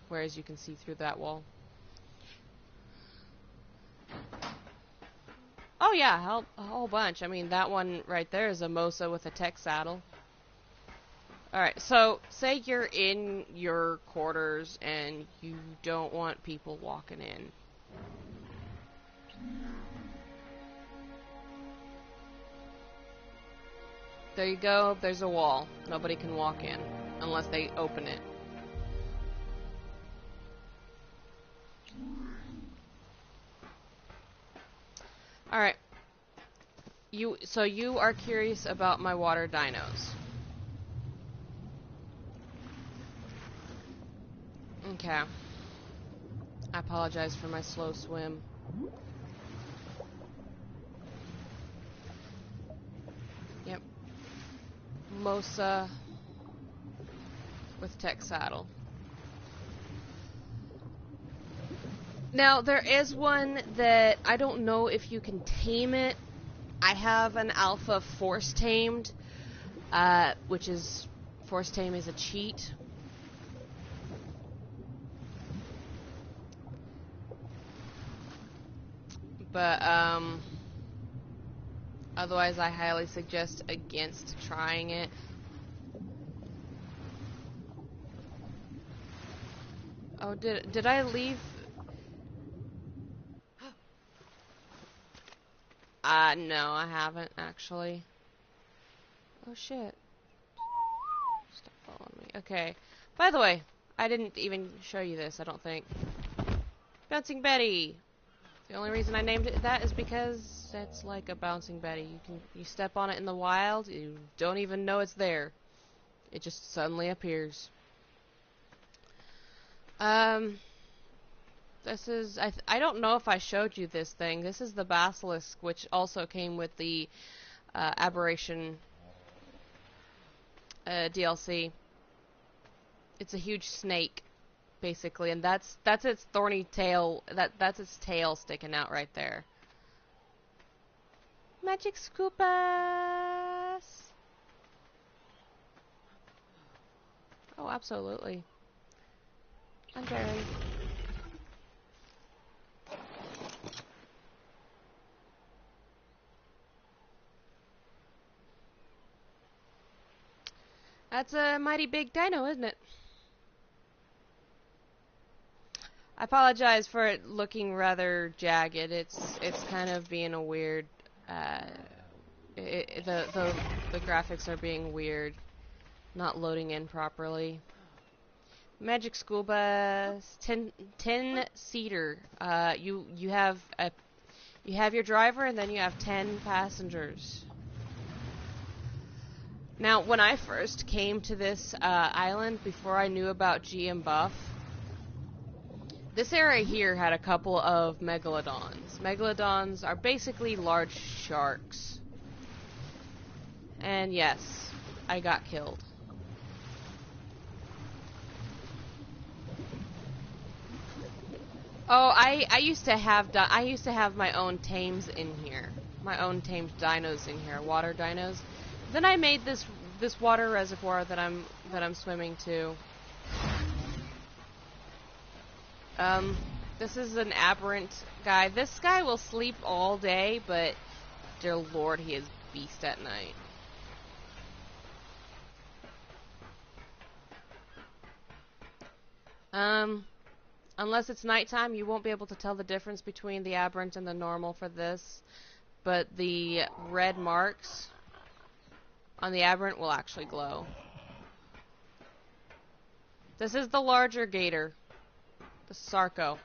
whereas you can see through that wall. Oh yeah, a whole bunch. I mean, that one right there is a Mosa with a tech saddle. Alright, so say you're in your quarters and you don't want people walking in. There you go, there's a wall. Nobody can walk in unless they open it. Alright. So you are curious about my water dinos. Okay. I apologize for my slow swim. Yep. Mosa with tech saddle. Now, there is one that I don't know if you can tame it. I have an alpha force tamed, which is force tame is a cheat. But otherwise, I highly suggest against trying it. Oh, did I leave? No, I haven't, actually. Oh, shit. Stop following me. Okay. By the way, I didn't even show you this, I don't think. Bouncing Betty! The only reason I named it that is because it's like a Bouncing Betty. You step on it in the wild, you don't even know it's there. It just suddenly appears. This is, I don't know if I showed you this thing. This is the Basilisk, which also came with the Aberration DLC. It's a huge snake, basically, and that's its thorny tail. That's its tail sticking out right there. Magic Scoopas! Oh, absolutely. I'm very... That's a mighty big dino, isn't it? I apologize for it looking rather jagged. It's kind of being a weird. The graphics are being weird, not loading in properly. Magic School Bus, 10 seater. You have your driver and then you have 10 passengers. Now, when I first came to this island, before I knew about GM Buff, this area here had a couple of megalodons. Megalodons are basically large sharks. And yes, I got killed. Oh, I used to have my own tames in here. My own tamed dinos in here, water dinos. Then I made this water reservoir that I'm swimming to. This is an aberrant guy. This guy will sleep all day, but dear lord, he is beast at night. Unless it's nighttime, you won't be able to tell the difference between the aberrant and the normal for this, but the red marks on the aberrant will actually glow. This is the larger gator, the Sarco.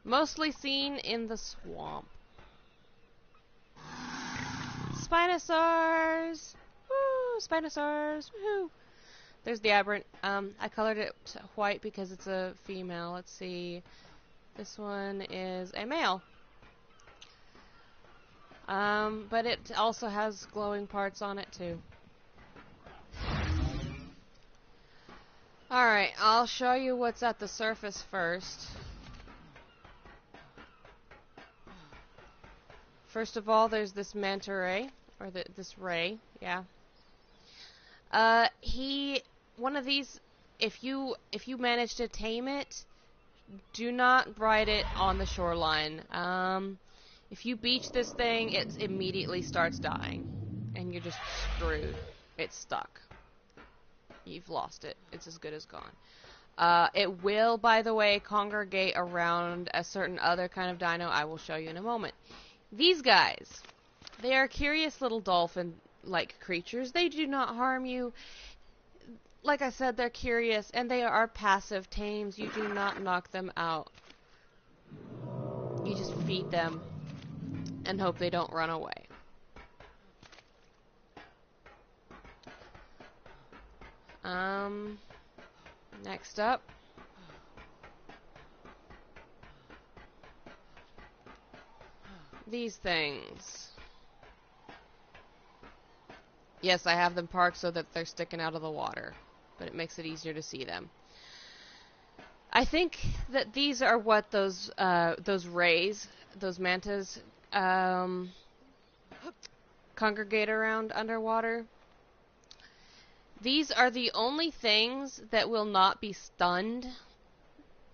Mostly seen in the swamp. Spinosaurs! Woo! Spinosaurs! Woohoo! There's the aberrant. I colored it white because it's a female. Let's see. This one is a male. But it also has glowing parts on it too. Alright, I'll show you what's at the surface first. First of all, there's this manta ray, or this ray, yeah. One of these, if you manage to tame it, do not ride it on the shoreline. If you beach this thing, it immediately starts dying, and you're just screwed. It's stuck. You've lost it. It's as good as gone. It will, by the way, congregate around a certain other kind of dino I will show you in a moment. These guys, they are curious little dolphin-like creatures. They do not harm you. Like I said, they're curious, and they are passive tames. You do not knock them out. You just feed them and hope they don't run away. Next up. These things. Yes, I have them parked so that they're sticking out of the water, but it makes it easier to see them. I think that these are what those rays, those mantas, congregate around underwater. These are the only things that will not be stunned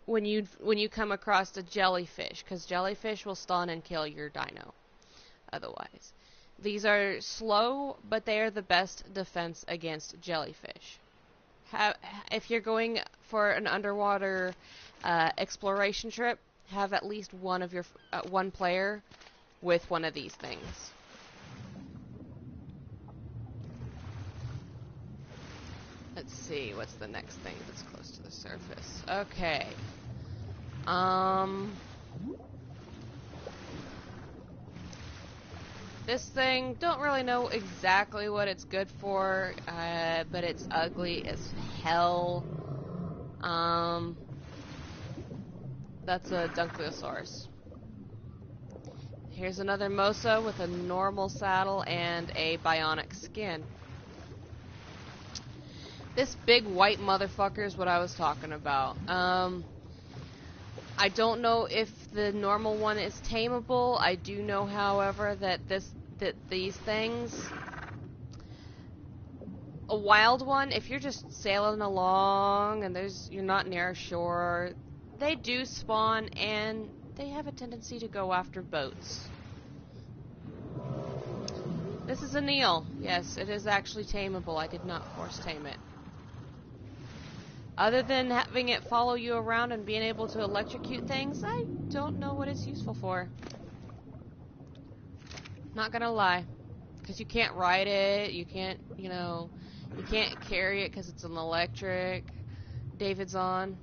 when you come across a jellyfish, because jellyfish will stun and kill your dino otherwise. These are slow, but they are the best defense against jellyfish. If you're going for an underwater exploration trip, have at least one player with one of these things. Let's see, what's the next thing that's close to the surface? Okay. This thing, don't really know exactly what it's good for, but it's ugly as hell. That's a Dunkleosaurus. Here's another Mosa with a normal saddle and a bionic skin. This big white motherfucker is what I was talking about. I don't know if the normal one is tameable. I do know, however, that these things, a wild one, if you're just sailing along and you're not near a shore, they do spawn and they have a tendency to go after boats. This is a Neil. Yes, it is actually tameable. I did not force tame it. Other than having it follow you around and being able to electrocute things, I don't know what it's useful for. Not gonna lie. Because you can't ride it, you can't, you can't carry it because it's an electric. David's on.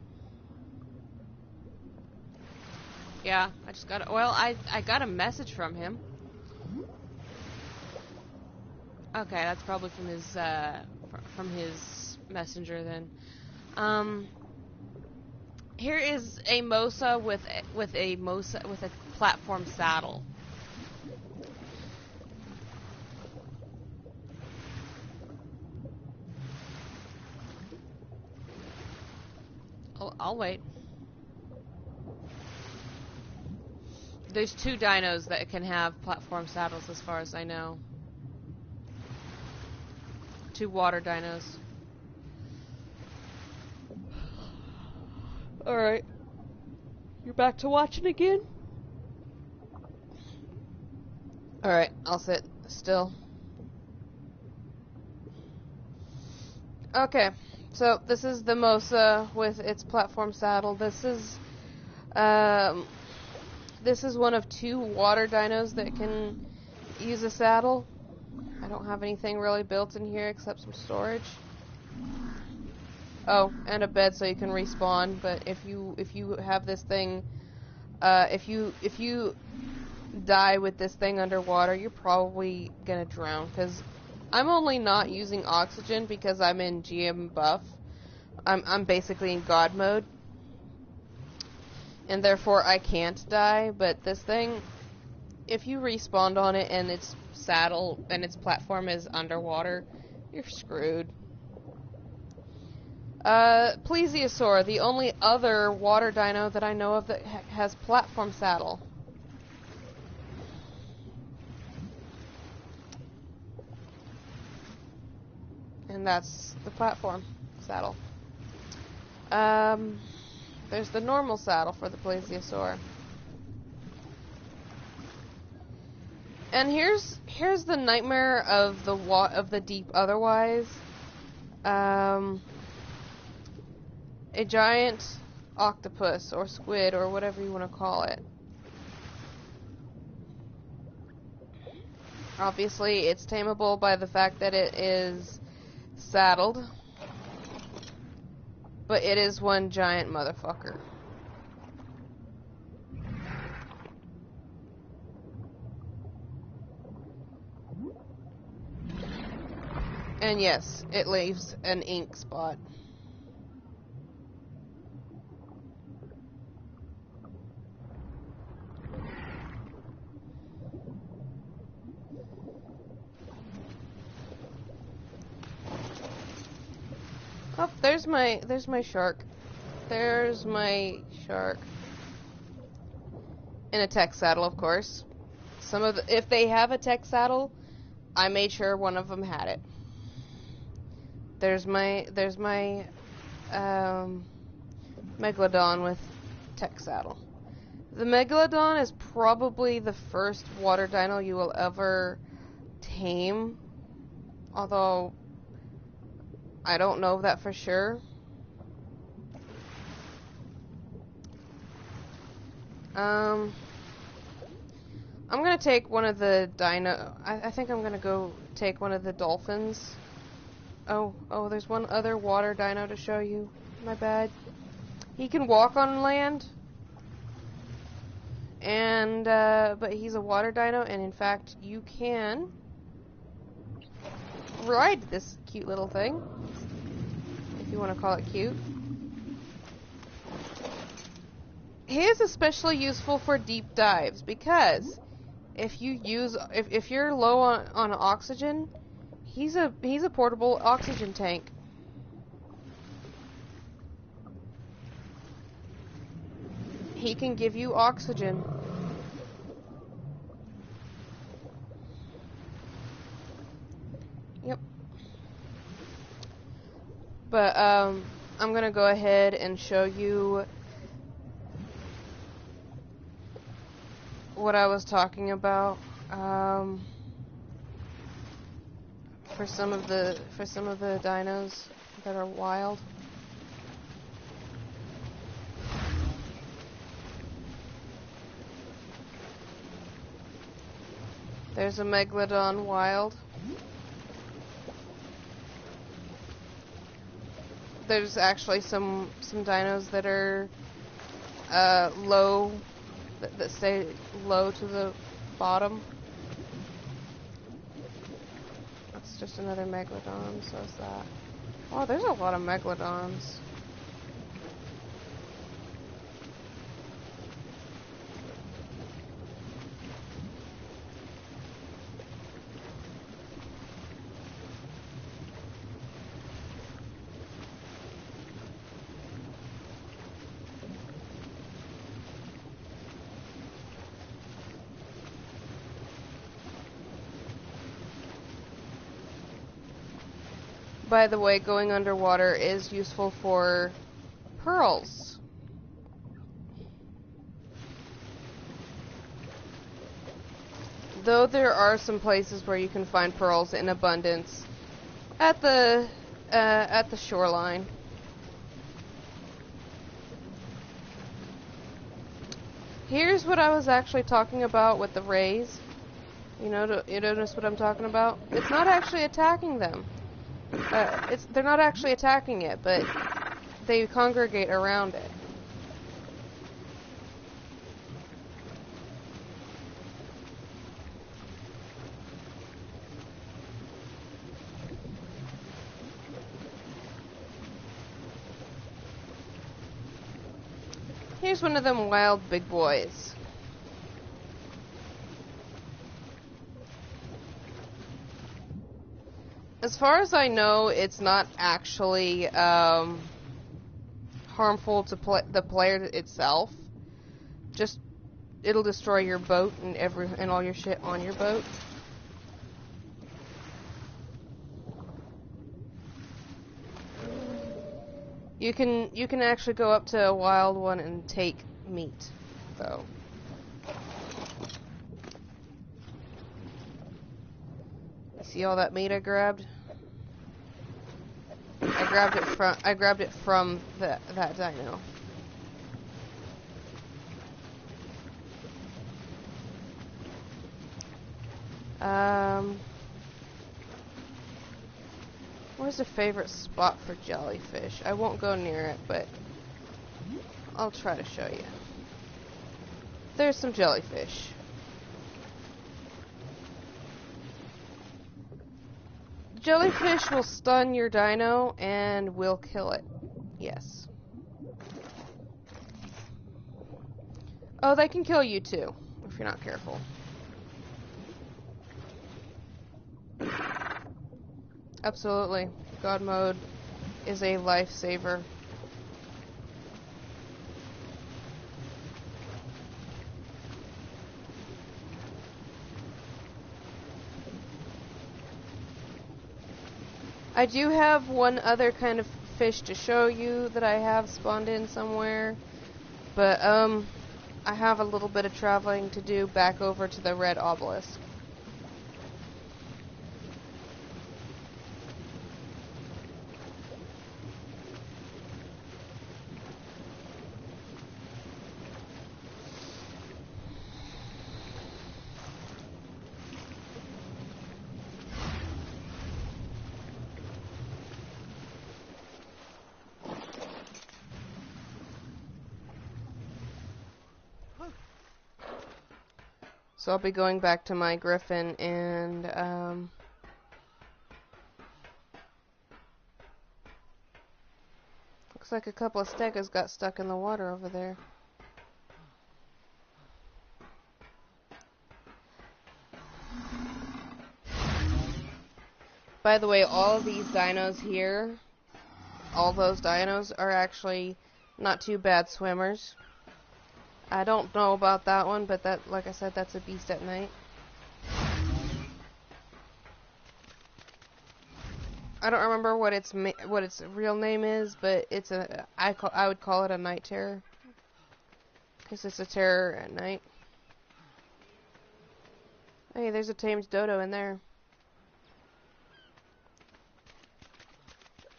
Yeah, I just got, I got a message from him. Okay, that's probably from his messenger then. Here is a Mosa with a platform saddle. Oh, I'll wait. There's 2 dinos that can have platform saddles as far as I know. 2 water dinos. Alright. You're back to watching again? Alright, I'll sit still. Okay, so this is the Mosa with its platform saddle. This is one of 2 water dinos that can use a saddle. I don't have anything really built in here except some storage. Oh, and a bed so you can respawn. But if you have this thing, if you die with this thing underwater, you're probably gonna drown. Because I'm only not using oxygen because I'm in GM buff. I'm basically in God mode, and therefore I can't die. But this thing, if you respawned on it and its saddle and its platform is underwater, you're screwed. Plesiosaur, the only other water dino that I know of that has platform saddle. And that's the platform saddle. There's the normal saddle for the Plesiosaur. And here's the nightmare of the deep otherwise. A giant octopus or squid or whatever you want to call it. Obviously, it's tameable by the fact that it is saddled, but it is one giant motherfucker. And yes, it leaves an ink spot. Oh, there's my shark. There's my shark. In a tech saddle, of course. If they have a tech saddle, I made sure one of them had it. There's my Megalodon with tech saddle. The Megalodon is probably the first water dino you will ever tame, although I don't know that for sure. I'm gonna take one of the dino. I think I'm gonna go take one of the dolphins. Oh, there's one other water dino to show you. My bad. He can walk on land, and but he's a water dino, and in fact, you can ride this cute little thing, if you want to call it cute. He is especially useful for deep dives because if you're low on oxygen, he's a portable oxygen tank. He can give you oxygen. Yep. But I'm gonna go ahead and show you what I was talking about. For some of the dinos that are wild. There's a Megalodon wild. There's actually some dinos that are low, that stay low to the bottom. That's just another Megalodon, so is that. Oh, there's a lot of Megalodons. By the way, going underwater is useful for pearls. Though there are some places where you can find pearls in abundance at the shoreline. Here's what I was actually talking about with the rays. You notice what I'm talking about? It's not actually attacking them. They're not actually attacking it, but they congregate around it. Here's one of them wild big boys. As far as I know, it's not actually harmful to the player itself. Just it'll destroy your boat and all your shit on your boat. You can actually go up to a wild one and take meat, though. See all that meat I grabbed? I grabbed it from that dino. Where's a favorite spot for jellyfish? I won't go near it, but I'll try to show you. There's some jellyfish. Jellyfish will stun your dino and will kill it. Yes. Oh, they can kill you too, if you're not careful. Absolutely. God mode is a lifesaver. I do have one other kind of fish to show you that I have spawned in somewhere, but I have a little bit of traveling to do back over to the red obelisk. So I'll be going back to my griffin and looks like a couple of stegas got stuck in the water over there. By the way, all of these dinos here, all those dinos are actually not too bad swimmers. I don't know about that one, but that, like I said, that's a beast at night. I don't remember what its real name is, but it's I would call it a night terror, because it's a terror at night. Hey, there's a tamed dodo in there.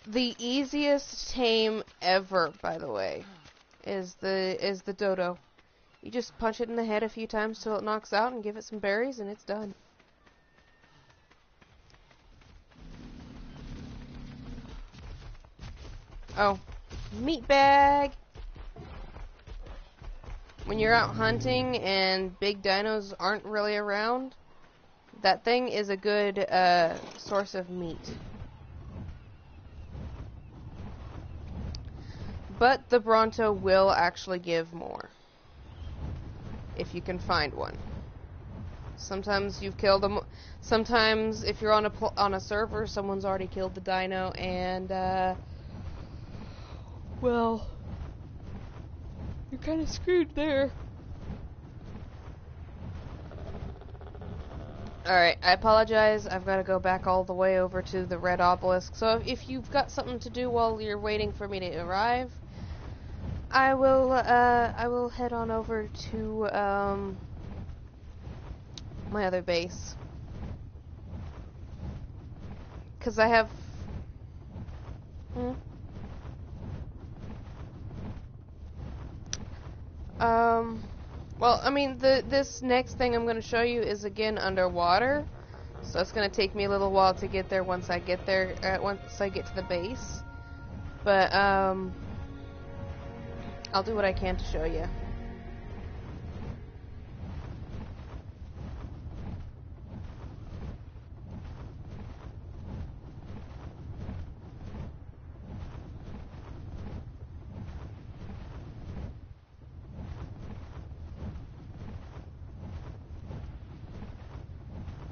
The easiest tame ever, by the way, is the dodo. You just punch it in the head a few times till it knocks out and give it some berries and it's done. Oh, meat bag! When you're out hunting and big dinos aren't really around, that thing is a good source of meat. But the Bronto will actually give more, if you can find one. Sometimes you've killed them. Sometimes, if you're on a server, someone's already killed the dino, and well, you're kind of screwed there. Alright, I apologize. I've got to go back all the way over to the red obelisk. So if you've got something to do while you're waiting for me to arrive, I will head on over to my other base. 'Cause I have well, I mean, this next thing I'm going to show you is again underwater. So it's going to take me a little while to get there once I get there, once I get to the base. But I'll do what I can to show you.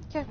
Okay.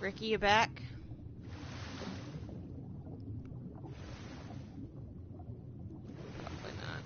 Ricky, you back? Probably not.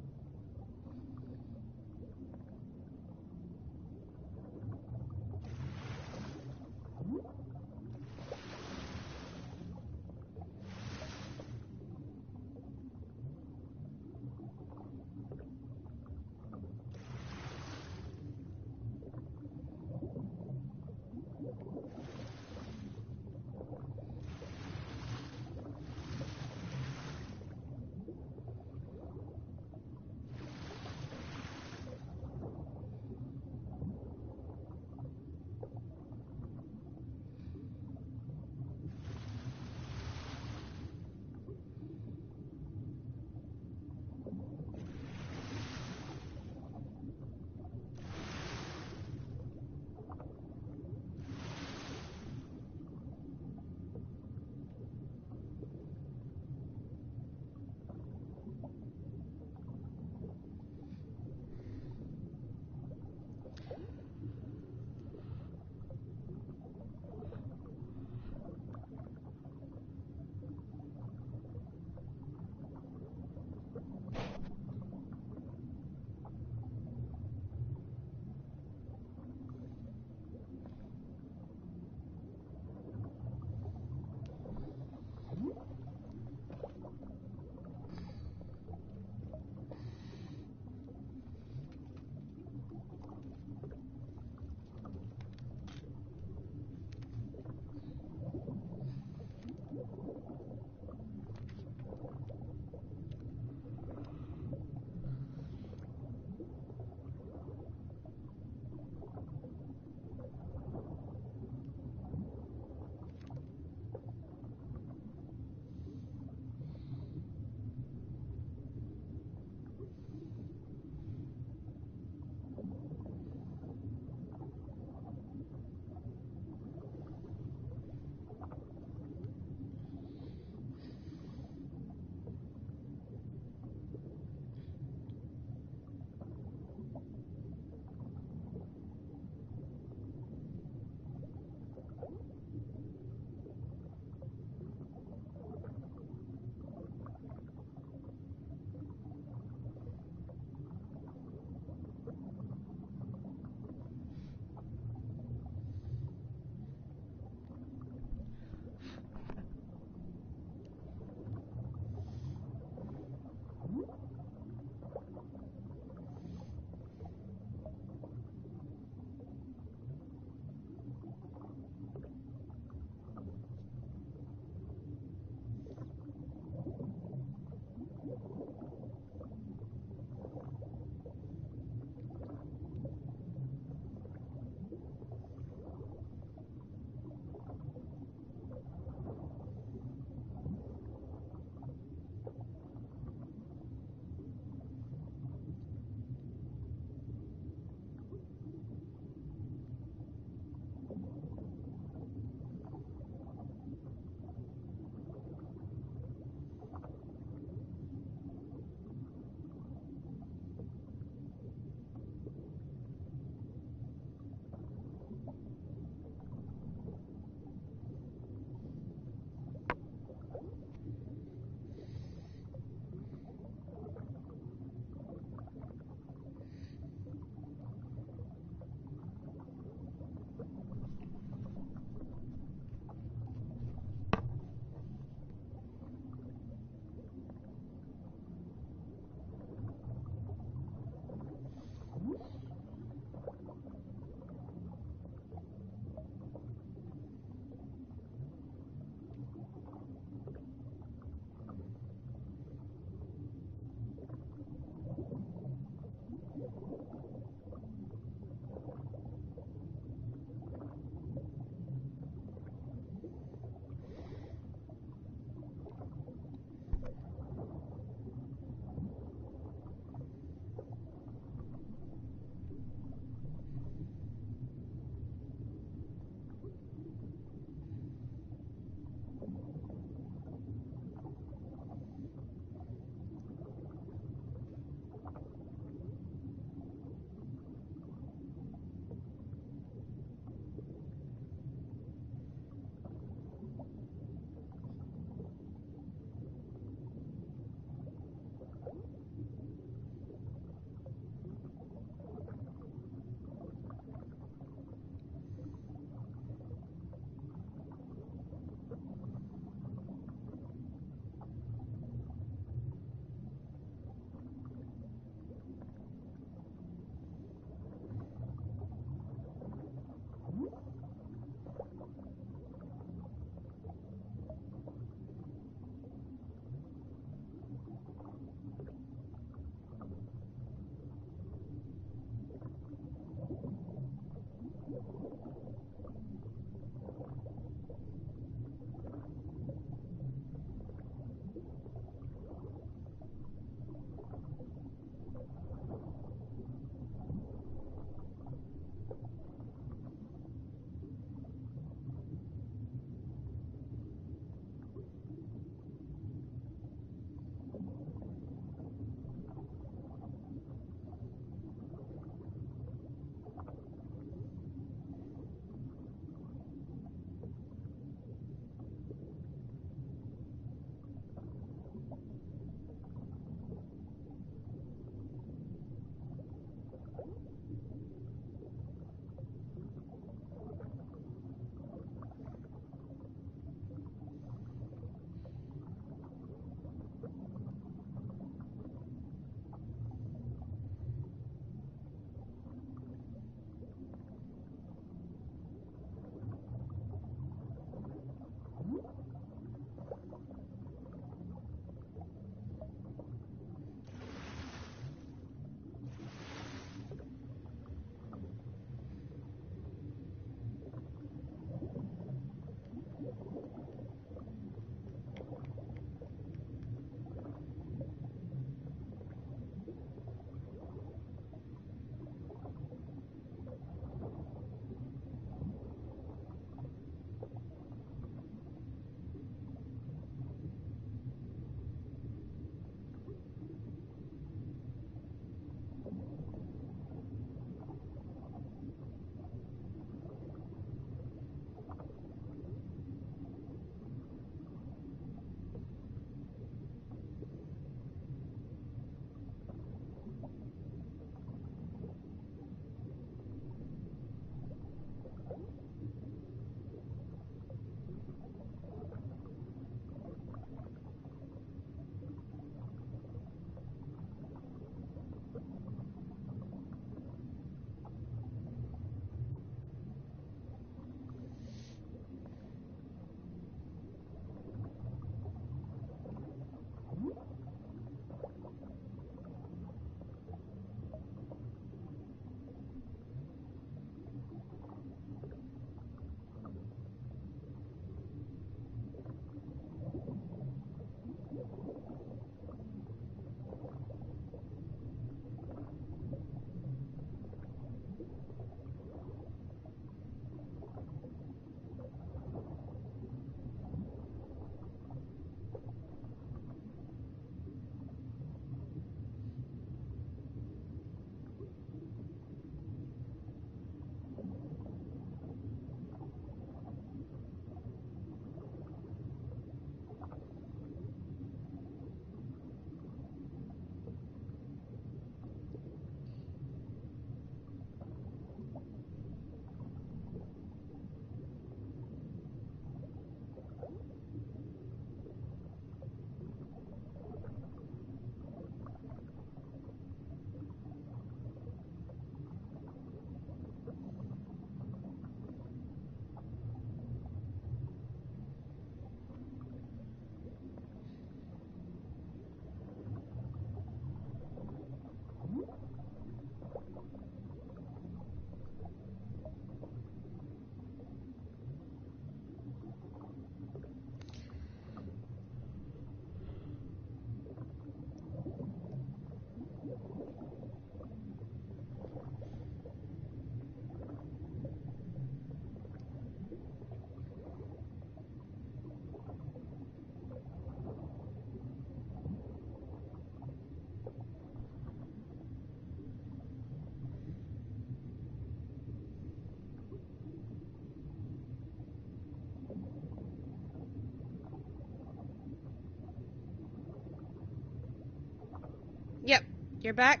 You're back?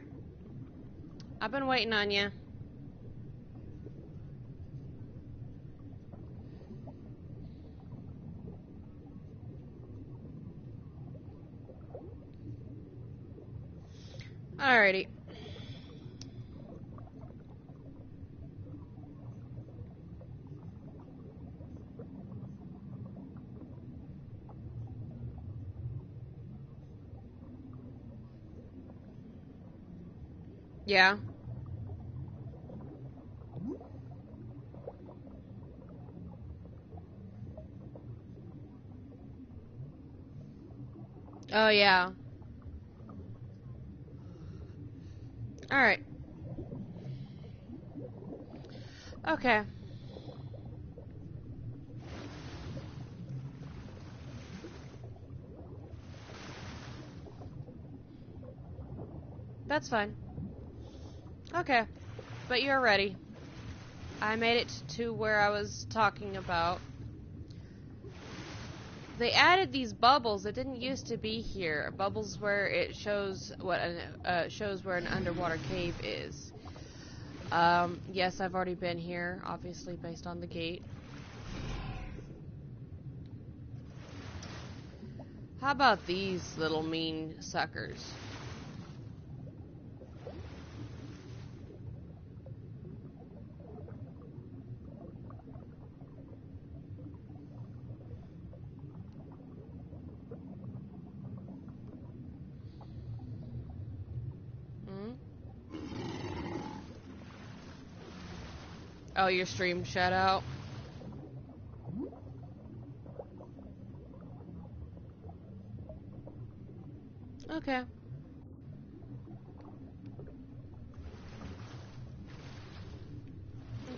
I've been waiting on you. Alrighty. Yeah. Oh, yeah. Alright. Okay. That's fine. Okay. But you're ready. I made it to where I was talking about. They added these bubbles that didn't used to be here. Bubbles where it shows what shows where an underwater cave is. Yes, I've already been here, obviously based on the gate. How about these little mean suckers? Hmm? Oh, your stream shut out? Okay.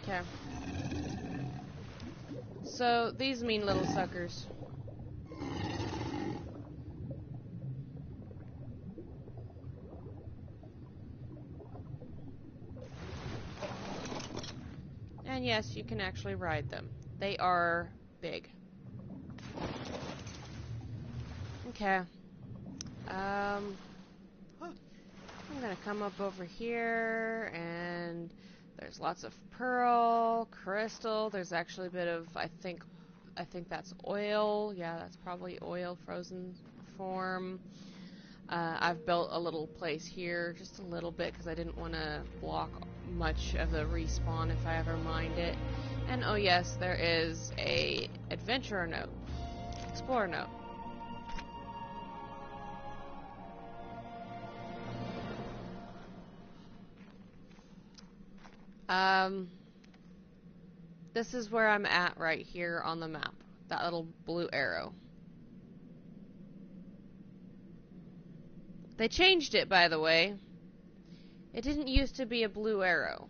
Okay. So, these mean little suckers. And yes, you can actually ride them. They are big. Okay. I'm gonna come up over here, and there's lots of pearl, crystal. There's actually a bit of, I think that's oil. Yeah, that's probably oil, frozen form. I've built a little place here, just a little bit, because I didn't want to block much of the respawn if I ever mined it. And oh yes, there is a adventurer note, explorer note. This is where I'm at right here on the map. That little blue arrow. They changed it, by the way. It didn't used to be a blue arrow.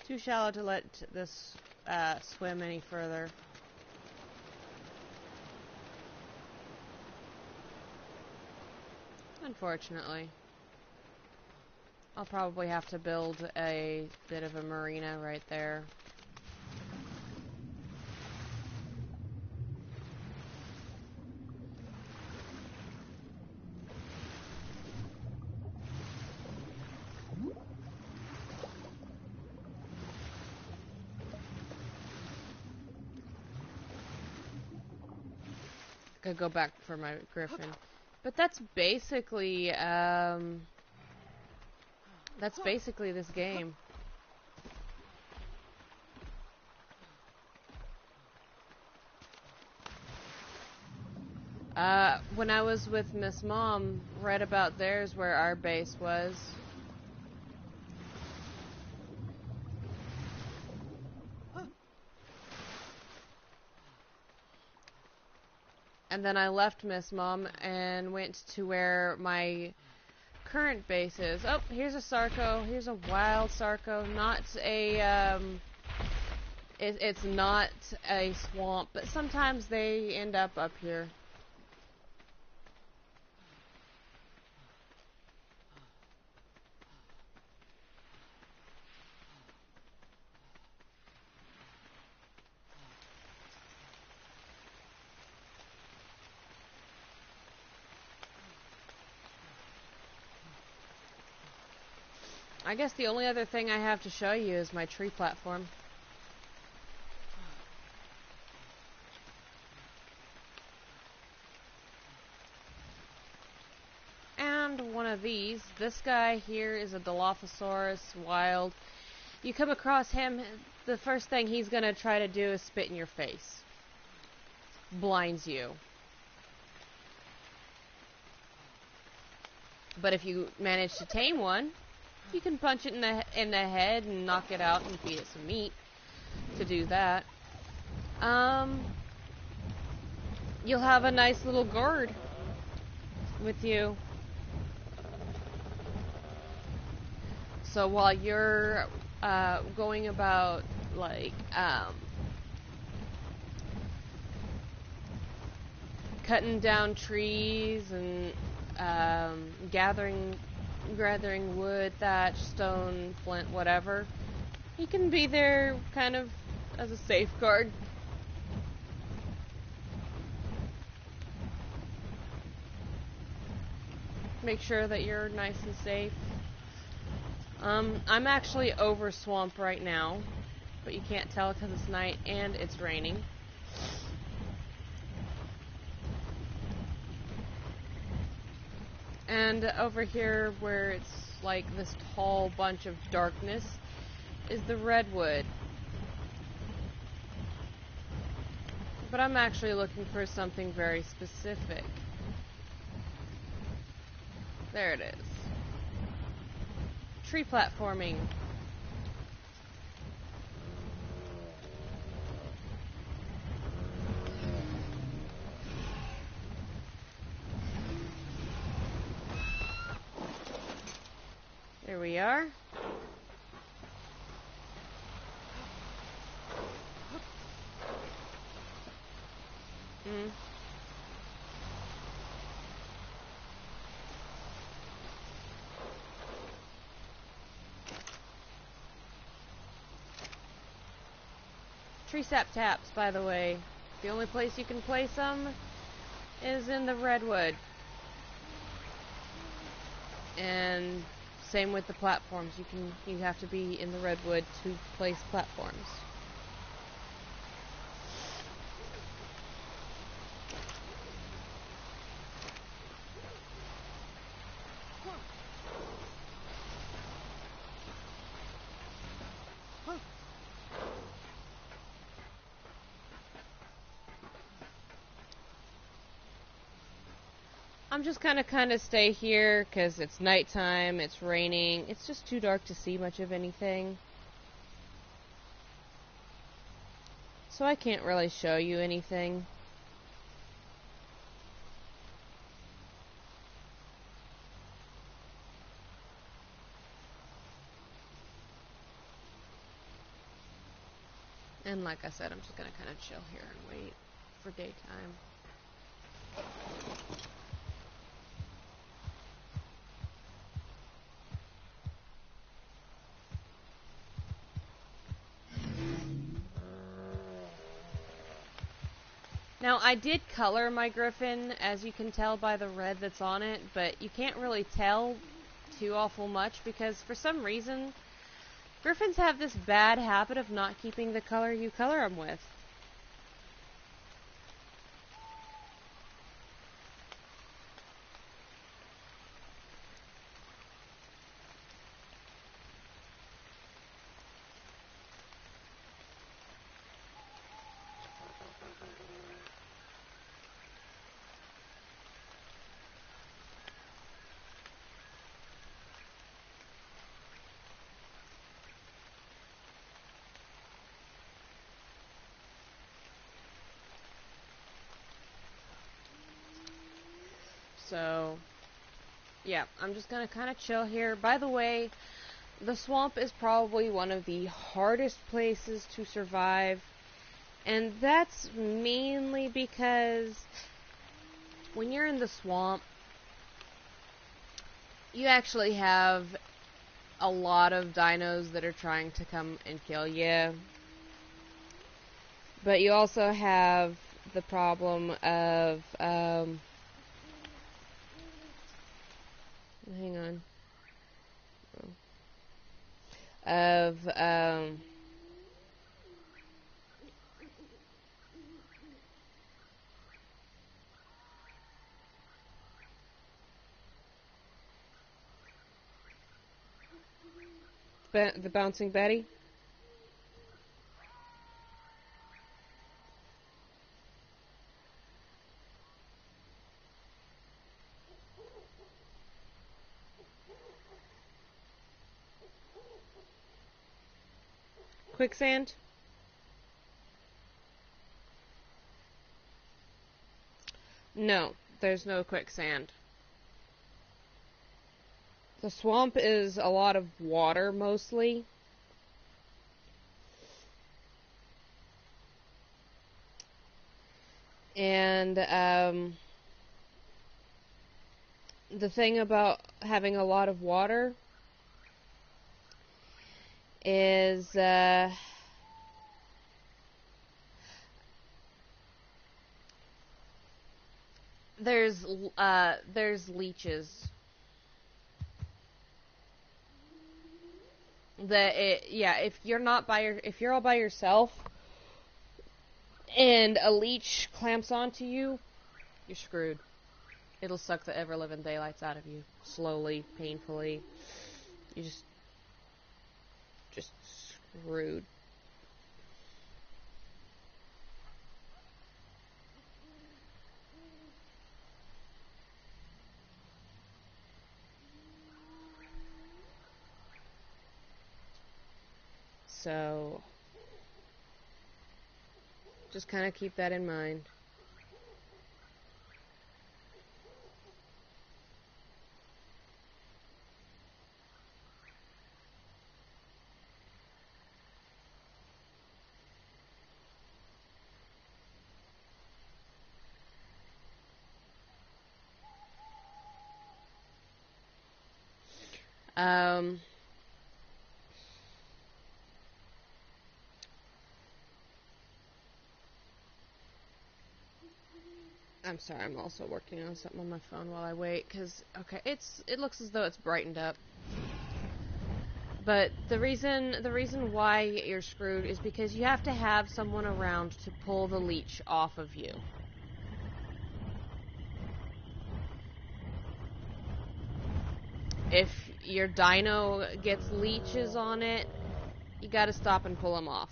Too shallow to let this swim any further. Unfortunately. I'll probably have to build a bit of a marina right there. Could go back for my griffin. But that's basically this game. When I was with Miss Mom, right about there's where our base was. And then I left Miss Mom and went to where my current base is. Oh, here's a Sarco. Here's a wild Sarco. Not a, it's not a swamp, but sometimes they end up here. I guess the only other thing I have to show you is my tree platform. And one of these. This guy here is a Dilophosaurus wild. You come across him, the first thing he's going to try to do is spit in your face. Blinds you. But if you manage to tame one, you can punch it in the head and knock it out and feed it some meat to do that. You'll have a nice little gourd with you. So while you're going about like cutting down trees and gathering wood, thatch, stone, flint, whatever, he can be there kind of as a safeguard. Make sure that you're nice and safe. I'm actually over swamp right now, but you can't tell because it's night and it's raining. And over here where it's like this tall bunch of darkness is the redwood. But I'm actually looking for something very specific. There it is. Tree platforming. There we are. Tree sap taps, by the way. The only place you can place them is in the redwood. And same with the platforms. You have to be in the redwood to place platforms. I'm just gonna kind of stay here because it's nighttime, it's raining, it's just too dark to see much of anything. So I can't really show you anything. And like I said, I'm just gonna kind of chill here and wait for daytime. Now, I did color my griffin, as you can tell by the red that's on it, but you can't really tell too awful much because for some reason, griffins have this bad habit of not keeping the color you color them with. So, yeah, I'm just gonna kind of chill here. By the way, the swamp is probably one of the hardest places to survive, and that's mainly because when you're in the swamp, you actually have a lot of dinos that are trying to come and kill you. But you also have the problem of, hang on. Of, the Bouncing Betty. Quicksand? No, there's no quicksand. The swamp is a lot of water, mostly. And, the thing about having a lot of water is, there's leeches. Yeah, if you're all by yourself and a leech clamps onto you, you're screwed. It'll suck the ever-living daylights out of you. Slowly, painfully. You just screwed. So, just kind of keep that in mind. Um, I'm sorry, I'm also working on something on my phone while I wait, because, okay, it looks as though it's brightened up. But the reason why you're screwed is because you have to have someone around to pull the leech off of you. If your dino gets leeches on it, you gotta stop and pull them off.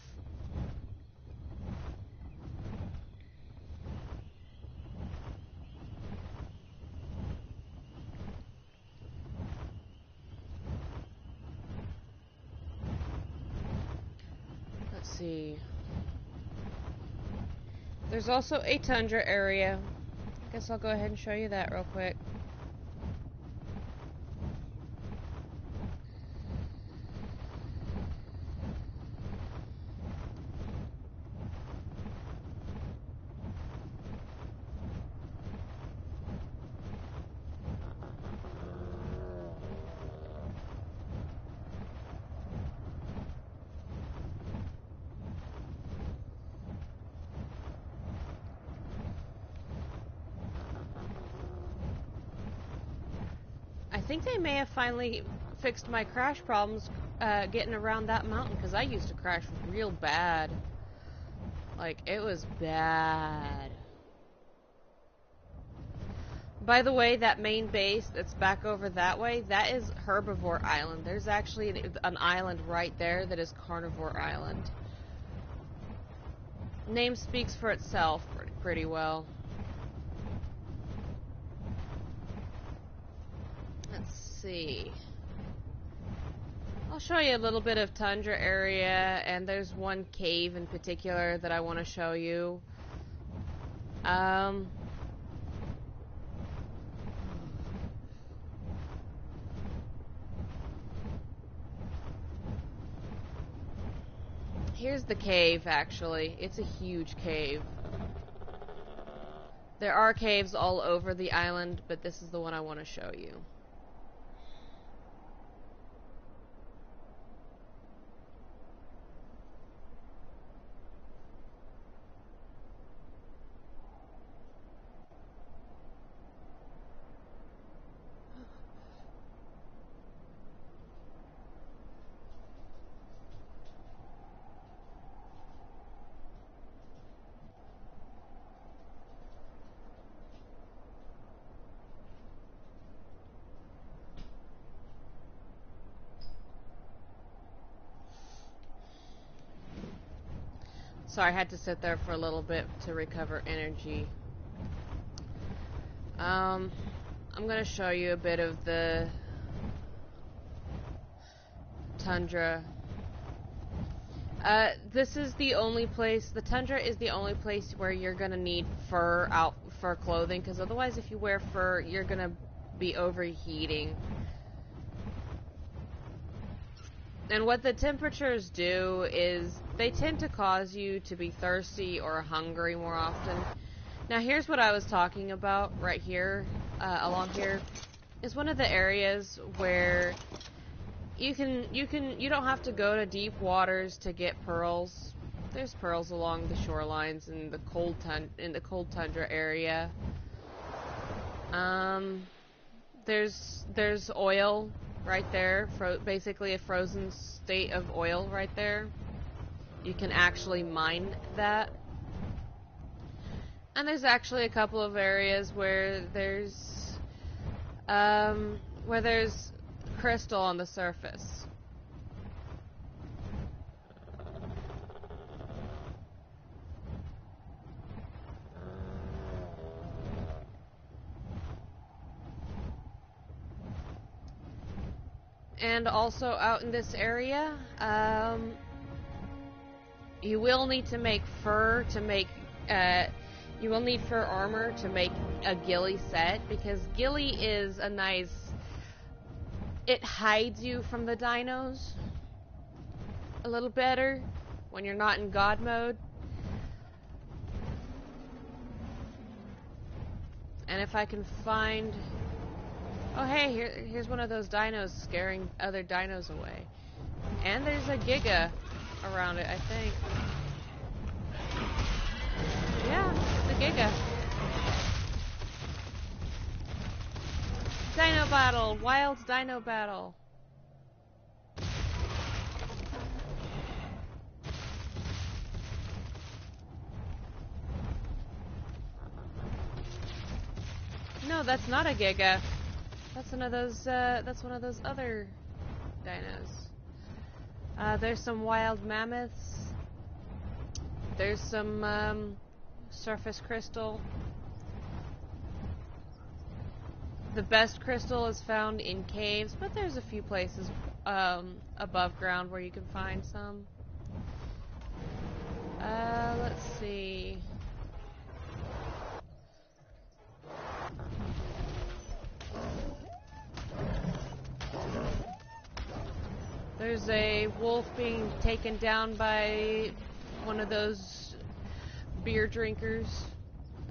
Let's see. There's also a tundra area. I guess I'll go ahead and show you that real quick. think they may have finally fixed my crash problems getting around that mountain, because I used to crash real bad. Like, it was bad. By the way, that main base that's back over that way, that is Herbivore Island. There's actually an island right there that is Carnivore Island. Name speaks for itself pretty well. Let's see. I'll show you a little bit of tundra area, and there's one cave in particular that I want to show you. Here's the cave, actually. It's a huge cave. There are caves all over the island, but this is the one I want to show you. Sorry, I had to sit there for a little bit to recover energy. I'm gonna show you a bit of the tundra. This is the only place, the tundra is the only place where you're gonna need fur clothing, because otherwise if you wear fur, you're gonna be overheating. And what the temperatures do is they tend to cause you to be thirsty or hungry more often. Now here's what I was talking about right here, along here, is one of the areas where you don't have to go to deep waters to get pearls. There's pearls along the shorelines in the cold tundra area. There's oil right there, basically a frozen state of oil right there. You can actually mine that. And there's actually a couple of areas where there's crystal on the surface. And also out in this area, you will need to make fur to make, you will need fur armor to make a ghillie set, because ghillie is a nice, it hides you from the dinos a little better when you're not in God mode. And if I can find, oh hey, here's one of those dinos scaring other dinos away. And there's a Giga around it, I think. Yeah, it's a Giga. Dino battle! Wild dino battle! No, that's not a Giga. That's one of those other dinos. There's some wild mammoths. There's some surface crystal. The best crystal is found in caves, but there's a few places above ground where you can find some. Let's see. There's a wolf being taken down by one of those beer drinkers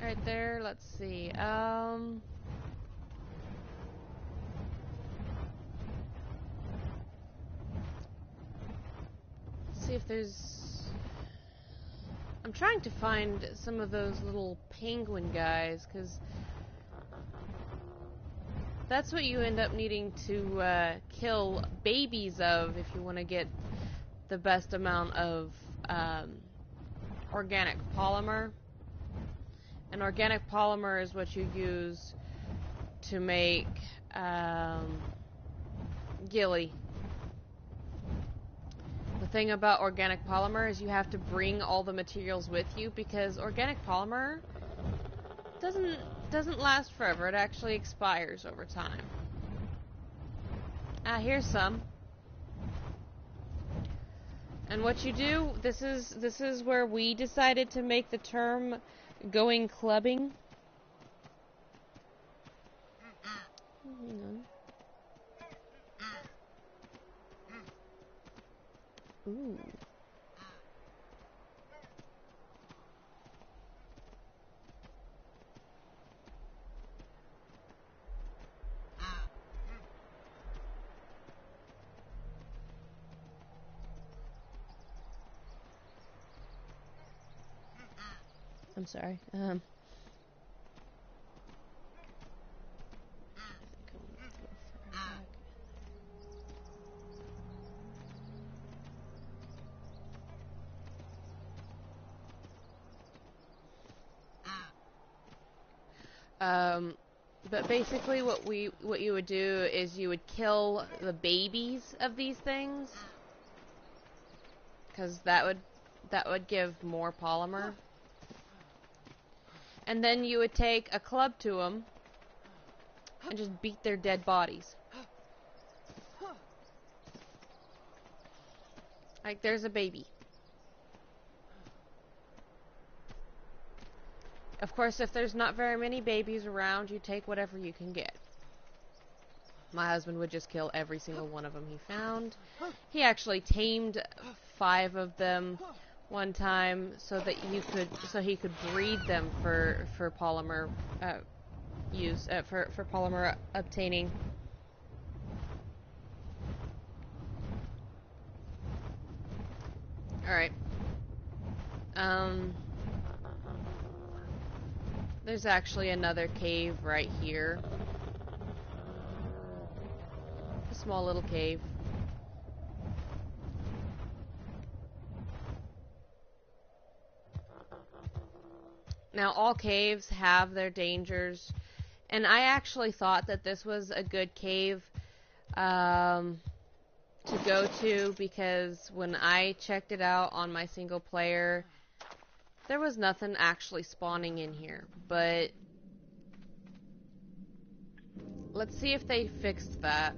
right there. Let's see. See if there's, I'm trying to find some of those little penguin guys, because that's what you end up needing to kill babies of if you want to get the best amount of organic polymer. And organic polymer is what you use to make ghillie. The thing about organic polymer is you have to bring all the materials with you, because organic polymer doesn't last forever. It actually expires over time. Ah, here's some. And what you do, this is where we decided to make the term going clubbing. Ooh. I'm sorry. But basically what you would do is you would kill the babies of these things, because that would give more polymer. And then you would take a club to them and just beat their dead bodies. Like, there's a baby. Of course, if there's not very many babies around, you take whatever you can get. My husband would just kill every single one of them he found. He actually tamed 5 of them one time so that he could breed them for polymer use, for polymer obtaining. All right. There's actually another cave right here. A small little cave. Now, all caves have their dangers, and I actually thought that this was a good cave to go to, because when I checked it out on my single player, there was nothing actually spawning in here. But let's see if they fixed that.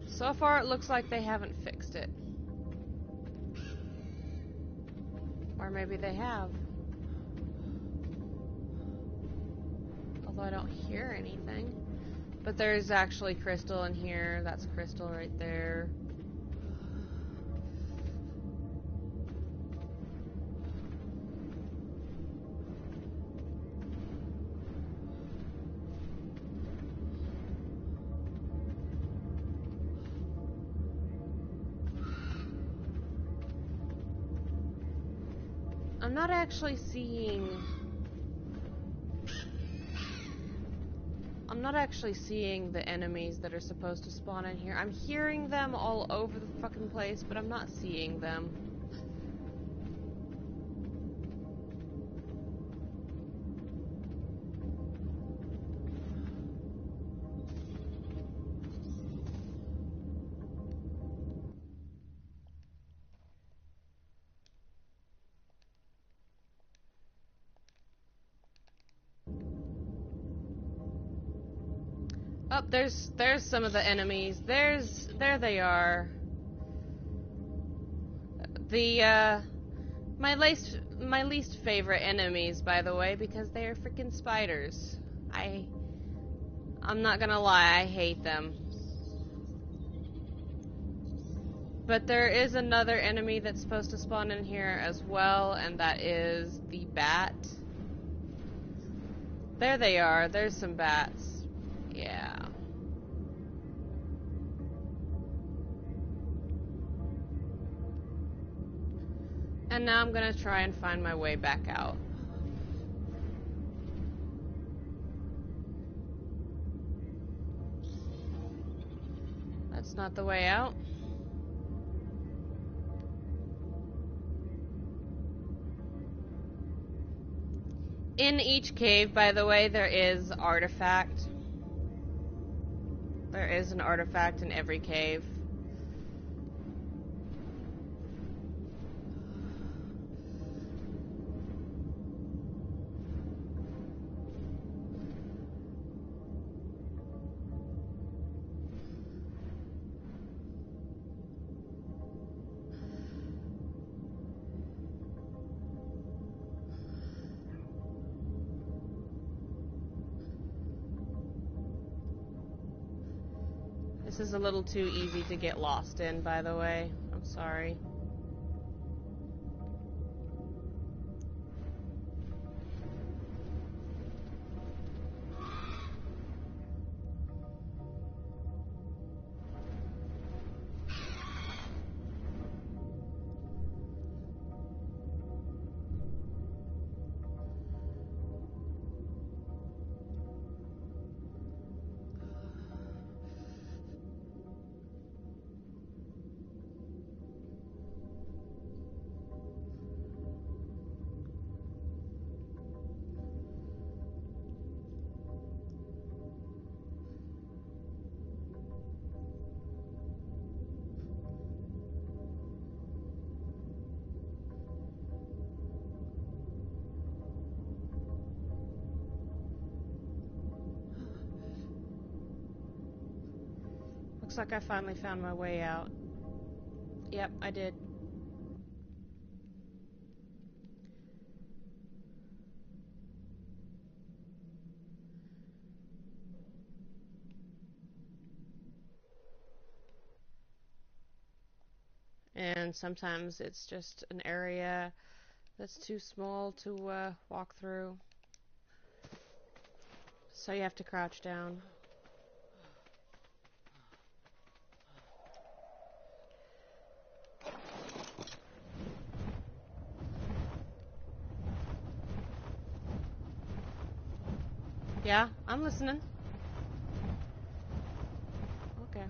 So far, it looks like they haven't fixed it. Or maybe they have. Although I don't hear anything. But there's actually crystal in here. That's crystal right there. I'm not actually seeing... I'm not actually seeing the enemies that are supposed to spawn in here. I'm hearing them all over the fucking place, but I'm not seeing them. Oh, there's some of the enemies. There they are. The my least favorite enemies, by the way, because they are freaking spiders. I'm not gonna lie, I hate them. But there is another enemy that's supposed to spawn in here as well, and that is the bat. There they are. There's some bats. Yeah. And now I'm gonna try and find my way back out. That's not the way out. In each cave, by the way, there is artifact. There is an artifact in every cave. This is a little too easy to get lost in, by the way. I'm sorry. Looks like I finally found my way out. Yep, I did. And sometimes it's just an area that's too small to walk through. So you have to crouch down. Yeah, I'm listening. Okay.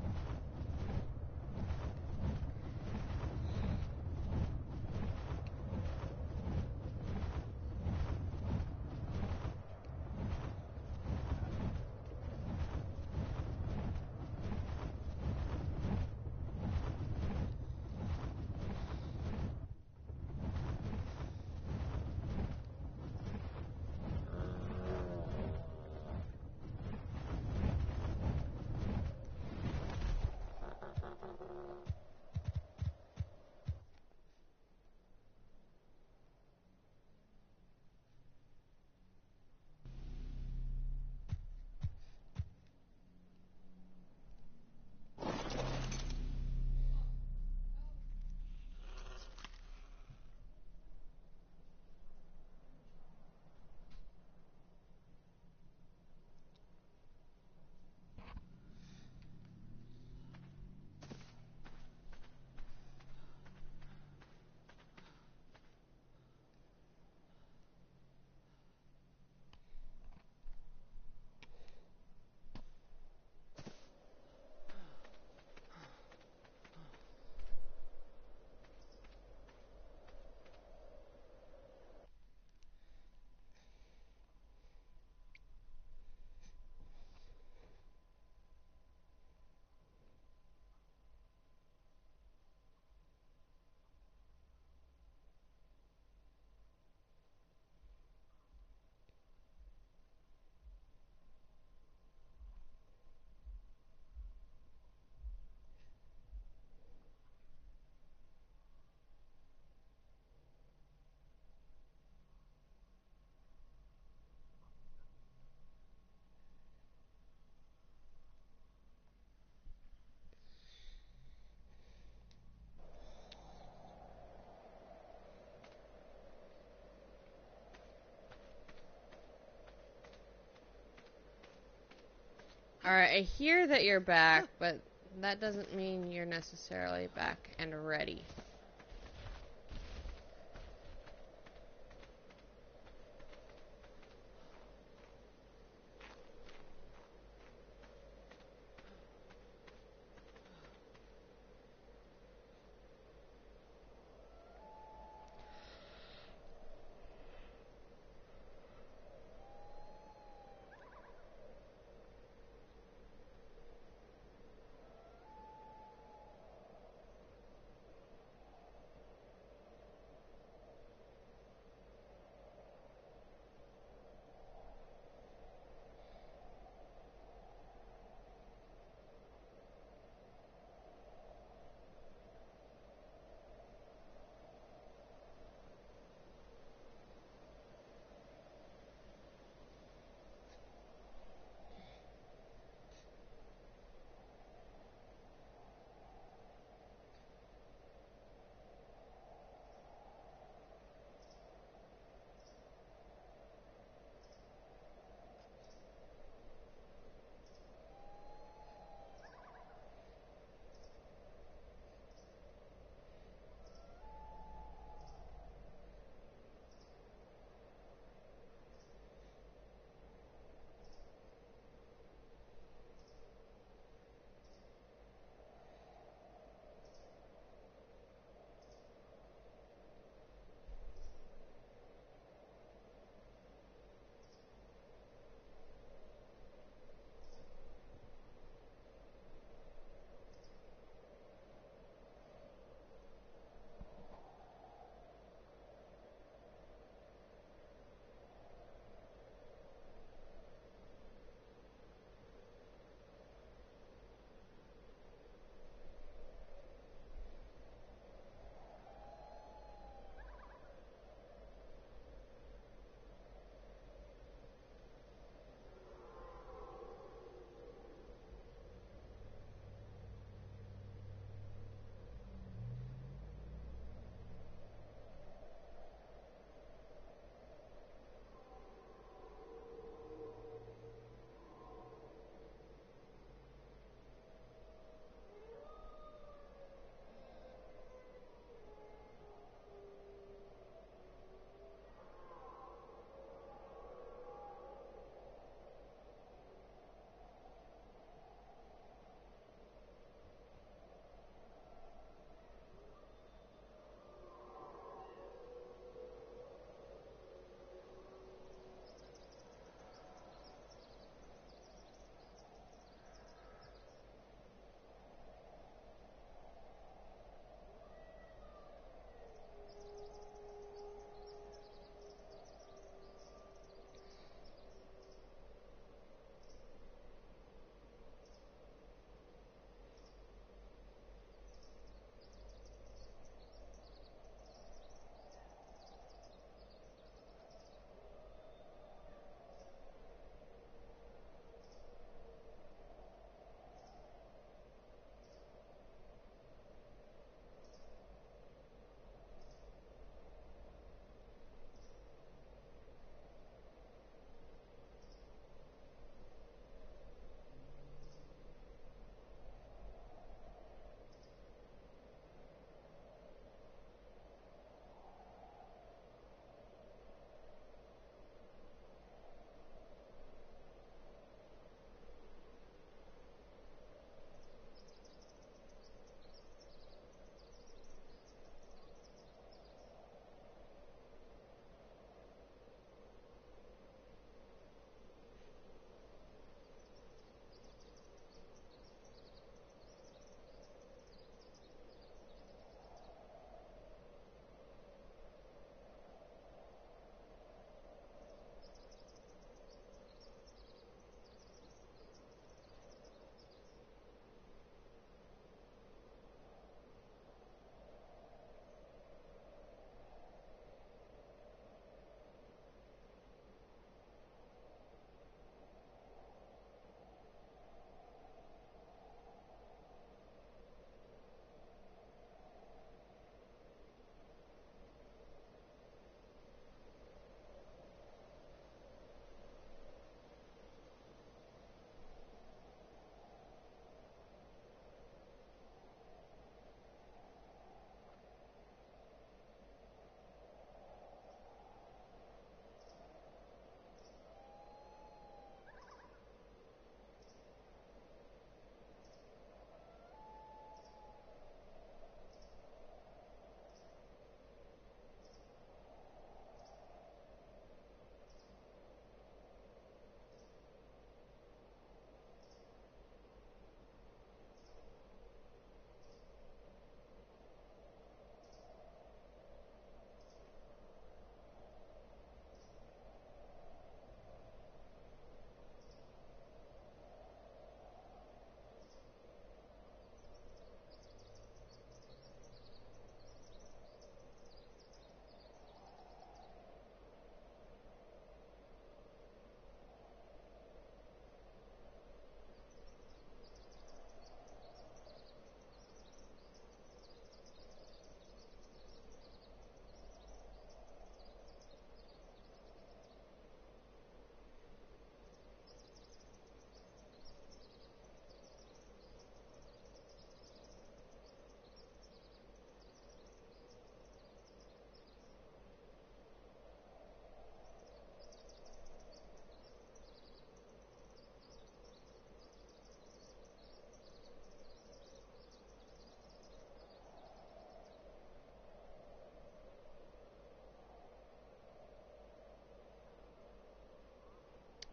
Alright, I hear that you're back, but that doesn't mean you're necessarily back and ready.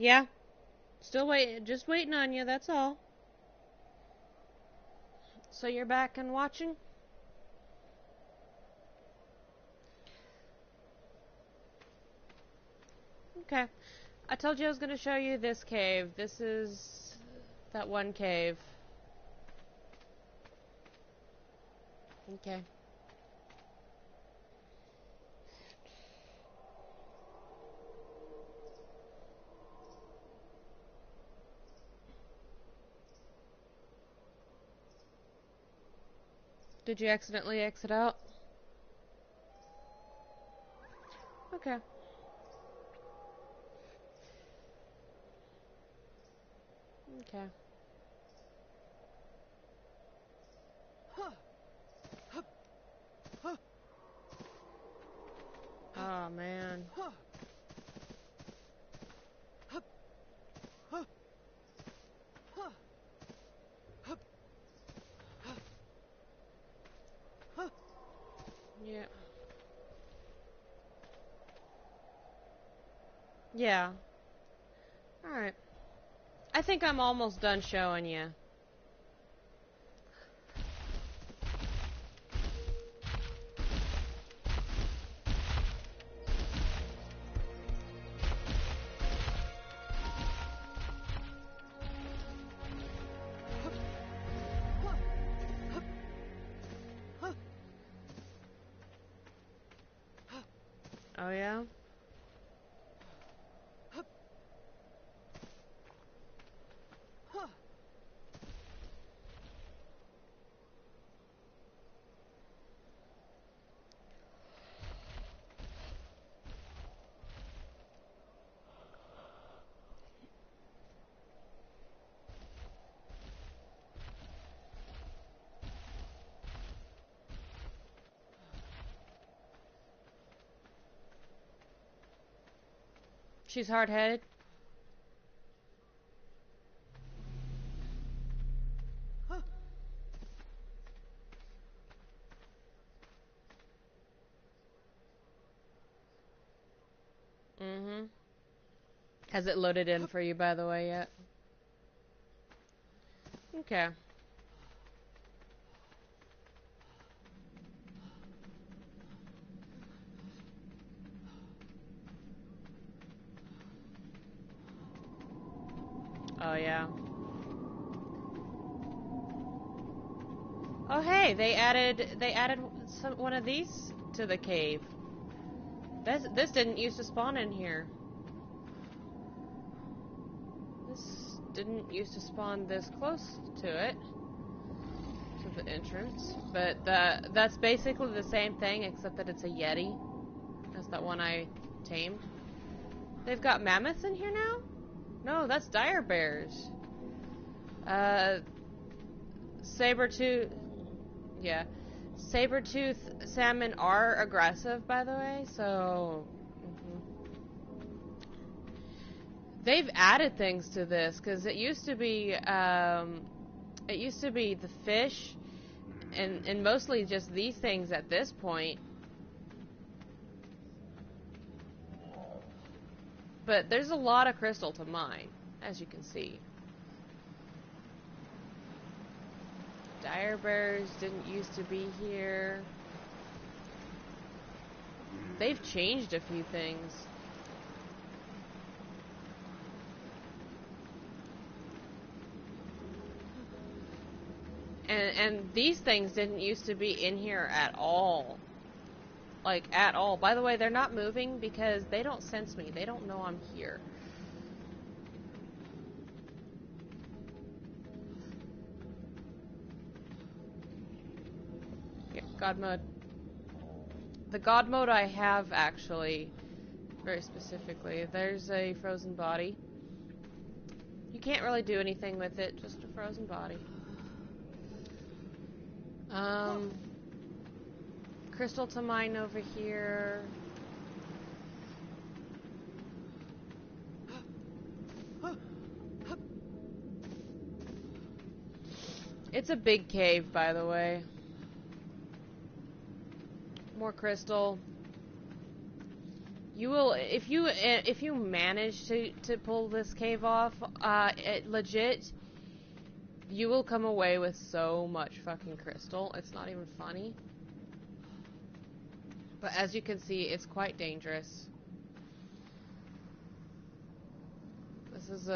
Yeah. Still waiting. Just waiting on you, that's all. So you're back and watching? Okay. I told you I was going to show you this cave. This is that one cave. Okay. Did you accidentally exit out? Okay. Okay. Oh, man. Yeah. Yeah. Alright. I think I'm almost done showing you. Oh, yeah? She's hard-headed? Mm-hmm. Has it loaded in for you, by the way, yet? Okay. Oh, yeah. Oh, hey, they added one of these to the cave. This didn't used to spawn in here. This didn't used to spawn this close to it, to the entrance. But that's basically the same thing, except that it's a Yeti. That's that one I tamed. They've got mammoths in here now? No, that's dire bears. Saber-tooth... Yeah. Saber-tooth salmon are aggressive, by the way, so... They've added things to this, because it used to be the fish, and mostly just these things at this point. But there's a lot of crystal to mine, as you can see. Dire bears didn't used to be here. They've changed a few things. And these things didn't used to be in here at all. Like, at all. By the way, they're not moving because they don't sense me. They don't know I'm here. Yeah, God mode. The God mode I have, actually, very specifically, there's a frozen body. You can't really do anything with it, just a frozen body. Crystal to mine over here. It's a big cave, by the way. More crystal. You will, if you manage to pull this cave off, legit, you will come away with so much fucking crystal. It's not even funny. But as you can see, it's quite dangerous. This is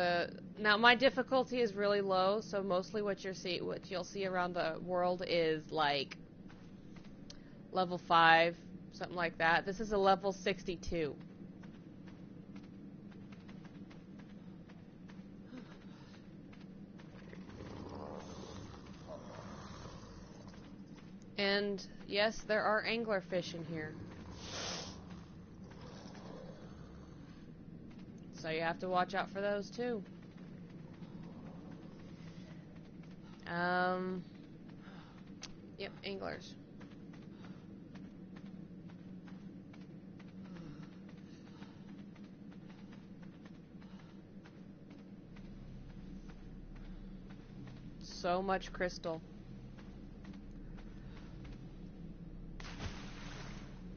now my difficulty is really low, so mostly what you'll see around the world is like level 5, something like that. This is a level 62. And yes, there are anglerfish in here. So you have to watch out for those too. Yep, anglers. So much crystal.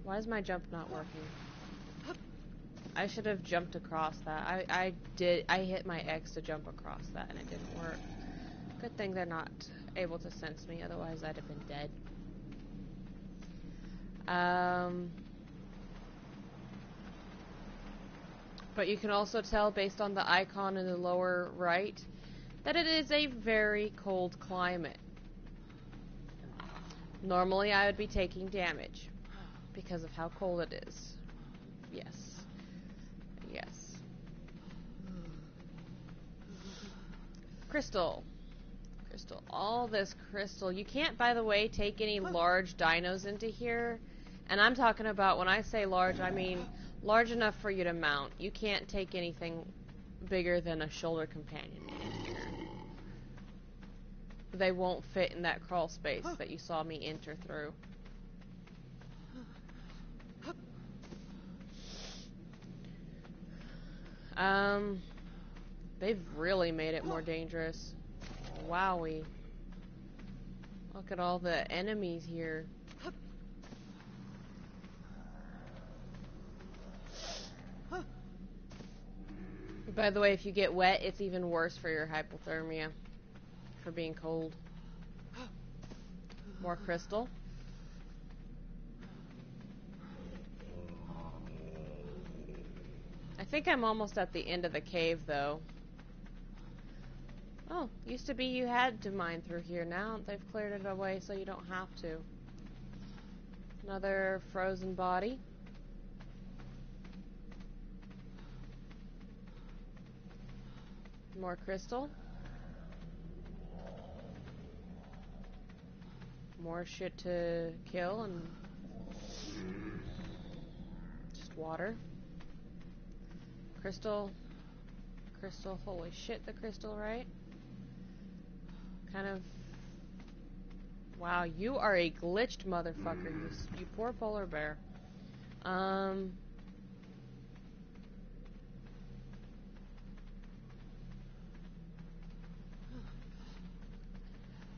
Why is my jump not working? I should have jumped across that. I hit my X to jump across that and it didn't work. Good thing they're not able to sense me, otherwise I'd have been dead. But you can also tell based on the icon in the lower right that it is a very cold climate. Normally I would be taking damage because of how cold it is. Yes. Yes. Crystal. Crystal. All this crystal. You can't, by the way, take any large dinos into here. And I'm talking about, when I say large, I mean large enough for you to mount. You can't take anything bigger than a shoulder companion in here. They won't fit in that crawl space that you saw me enter through. They've really made it more dangerous. Wowie. Look at all the enemies here. By the way, if you get wet, it's even worse for your hypothermia. For being cold. More crystal. I think I'm almost at the end of the cave, though. Oh, used to be you had to mine through here. Now they've cleared it away so you don't have to. Another frozen body. More crystal. More shit to kill and just water. Crystal. Crystal. Holy shit, the crystal, right? Kind of... Wow, you are a glitched motherfucker, you poor polar bear.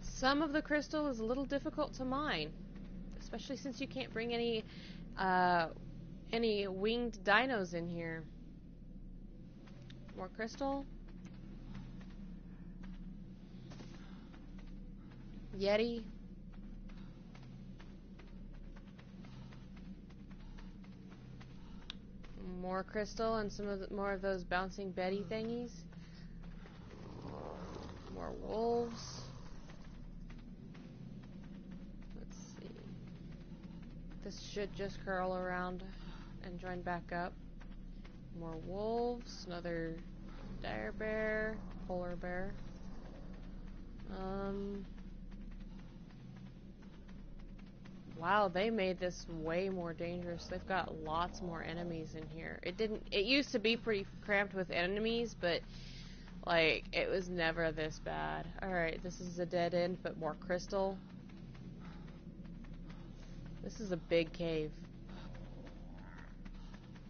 Some of the crystal is a little difficult to mine, especially since you can't bring any winged dinos in here. More crystal. Yeti. More crystal and some of more of those bouncing Betty thingies. More wolves. Let's see. This should just curl around and join back up. More wolves. Another dire bear. Polar bear. Wow, they made this way more dangerous. They've got lots more enemies in here. It used to be pretty cramped with enemies, but like it was never this bad. Alright, this is a dead end, but more crystal. This is a big cave.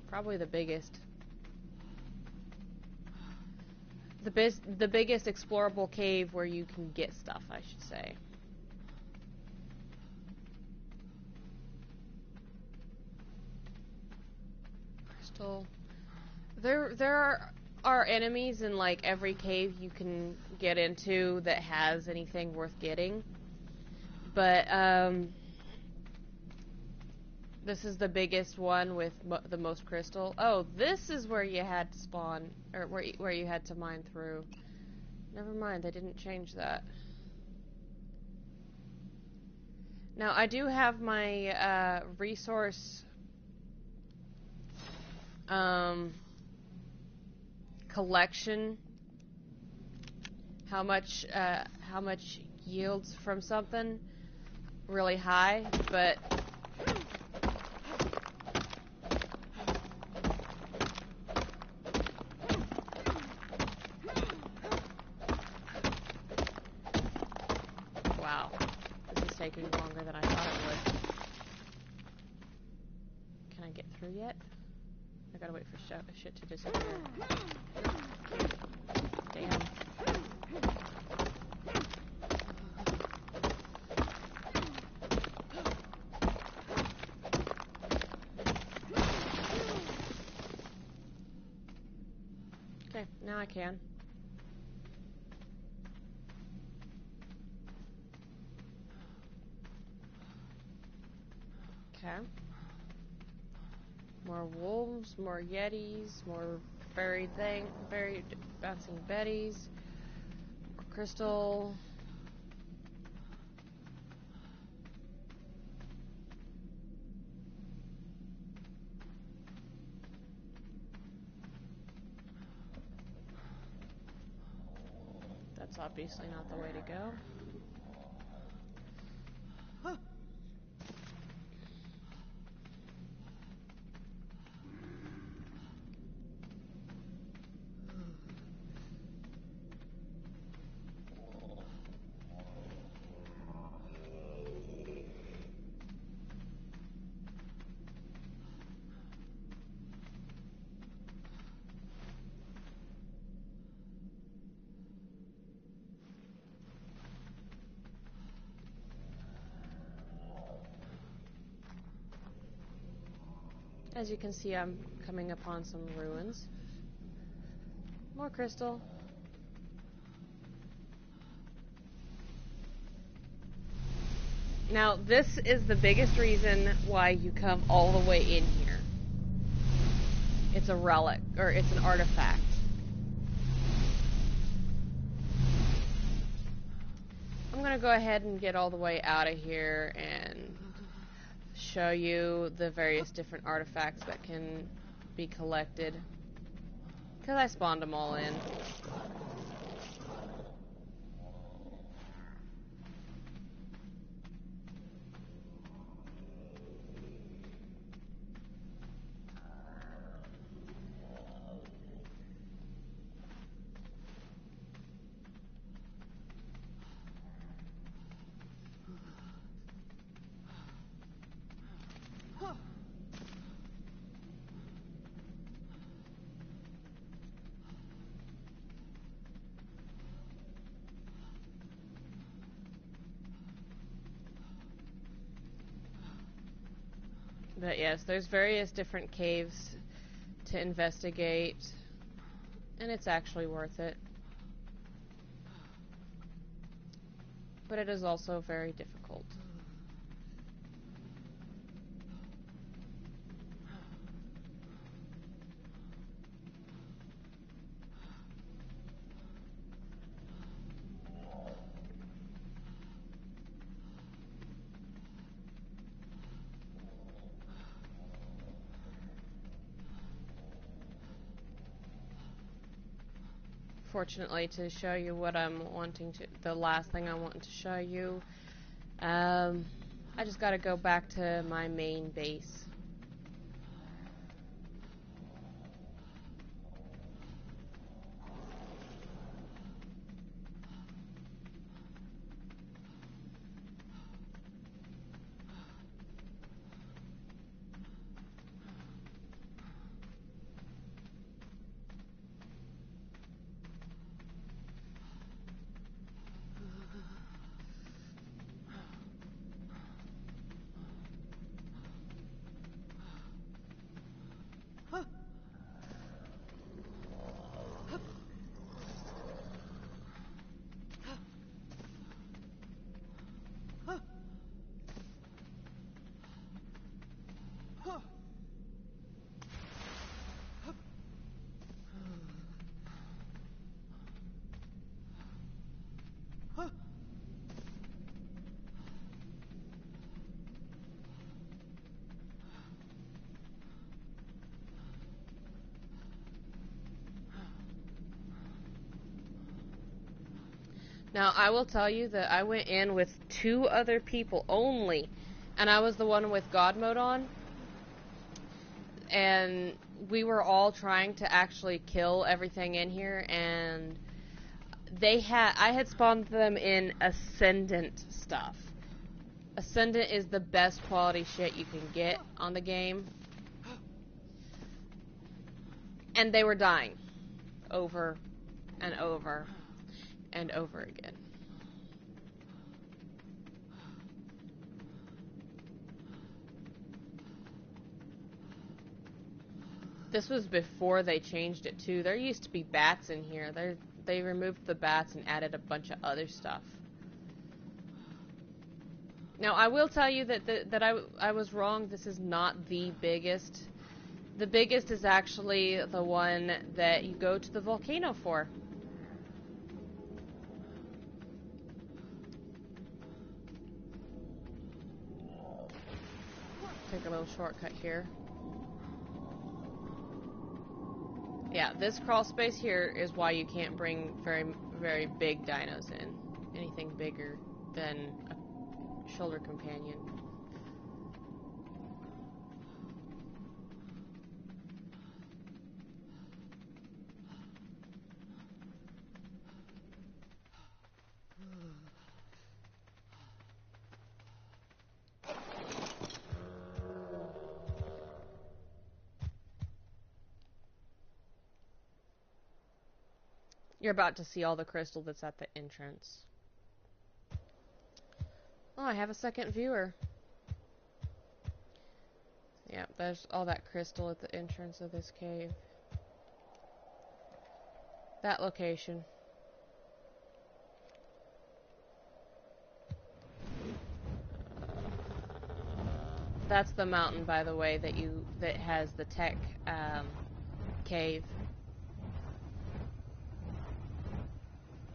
Probably the biggest. The biggest explorable cave where you can get stuff, I should say. crystal. There are enemies in like every cave you can get into that has anything worth getting. But this is the biggest one with the most crystal. Oh, this is where you had to spawn, or where you had to mine through. Never mind, they didn't change that. Now, I do have my resource collection. How much yields from something really high, but wow, this is taking longer than I thought it would. Can I get through yet? I gotta wait for shit to disappear. Damn. Okay, now I can. Okay. More wolves, more yetis, more buried bouncing betties, more crystal. That's obviously not the way to go. As you can see, I'm coming upon some ruins. More crystal. Now, this is the biggest reason why you come all the way in here. It's a relic, or it's an artifact. I'm gonna go ahead and get all the way out of here and show you the various different artifacts that can be collected. Because I spawned them all in. But yes, there's various different caves to investigate, and it's actually worth it. But it is also very difficult. Fortunately, to show you what I'm wanting to, the last thing I want to show you, I just gotta go back to my main base. Now, I will tell you that I went in with 2 other people only, and I was the one with God mode on, and we were all trying to actually kill everything in here, and I had spawned them in Ascendant stuff. Ascendant is the best quality shit you can get on the game. And they were dying. Over and over and over again. This was before they changed it too. There used to be bats in here. They removed the bats and added a bunch of other stuff. Now, I will tell you that I was wrong. This is not the biggest. The biggest is actually the one that you go to the volcano for. Take a little shortcut here. Yeah, this crawl space here is why you can't bring very big dinos in. Anything bigger than a shoulder companion. You're about to see all the crystal that's at the entrance. Oh, I have a second viewer. Yeah, there's all that crystal at the entrance of this cave. That location. That's the mountain, by the way, that has the tech cave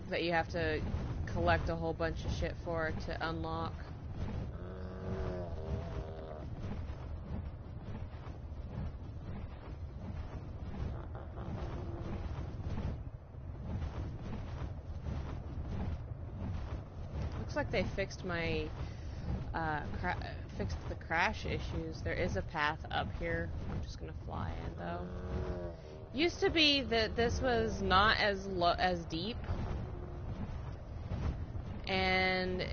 that you have to collect a whole bunch of shit for to unlock. Looks like they fixed my fixed the crash issues. There is a path up here. I'm just gonna fly in though. Used to be that this was not as deep, and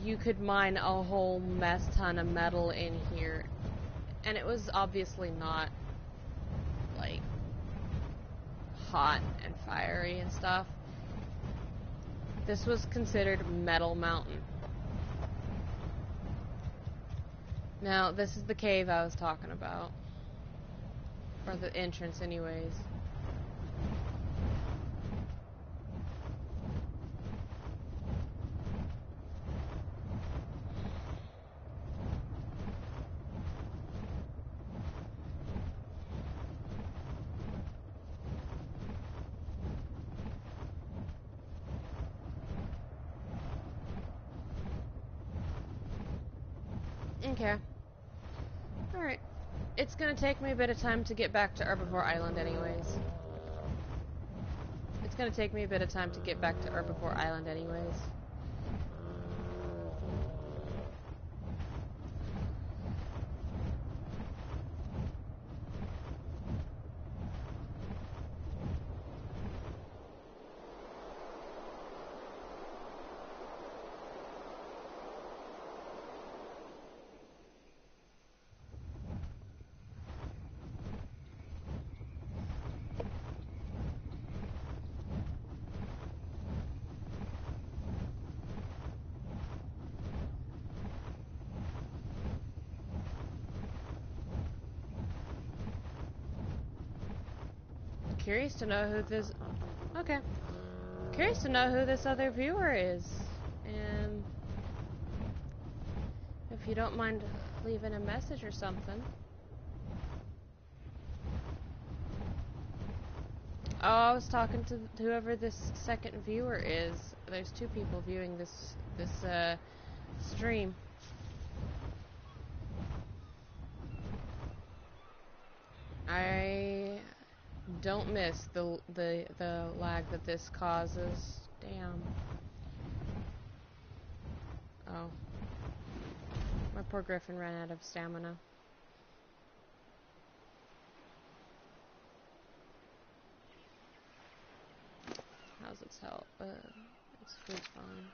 you could mine a whole mess ton of metal in here, and it was obviously not like hot and fiery and stuff. This was considered Metal Mountain. Now, this is the cave I was talking about. Or the entrance, anyways. Okay. Alright. It's gonna take me a bit of time to get back to Herbivore Island anyways. It's gonna take me a bit of time to get back to Herbivore Island anyways. Curious to know who this... Okay. Curious to know who this other viewer is. And... if you don't mind leaving a message or something. Oh, I was talking to whoever this second viewer is. There's 2 people viewing this stream. I don't miss the lag that this causes. Damn. Oh. My poor Griffin ran out of stamina. How's its health? Its food's fine.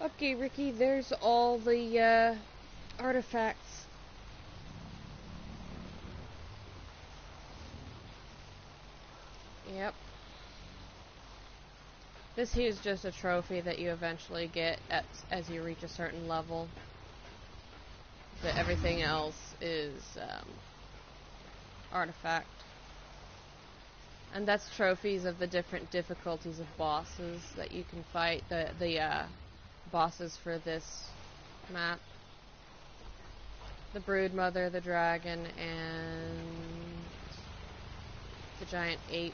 Okay, Ricky, there's all the artifacts. Yep. This here is just a trophy that you eventually get as you reach a certain level. But everything else is artifact. And that's trophies of the different difficulties of bosses that you can fight. The bosses for this map. The Broodmother, the dragon, and the giant ape.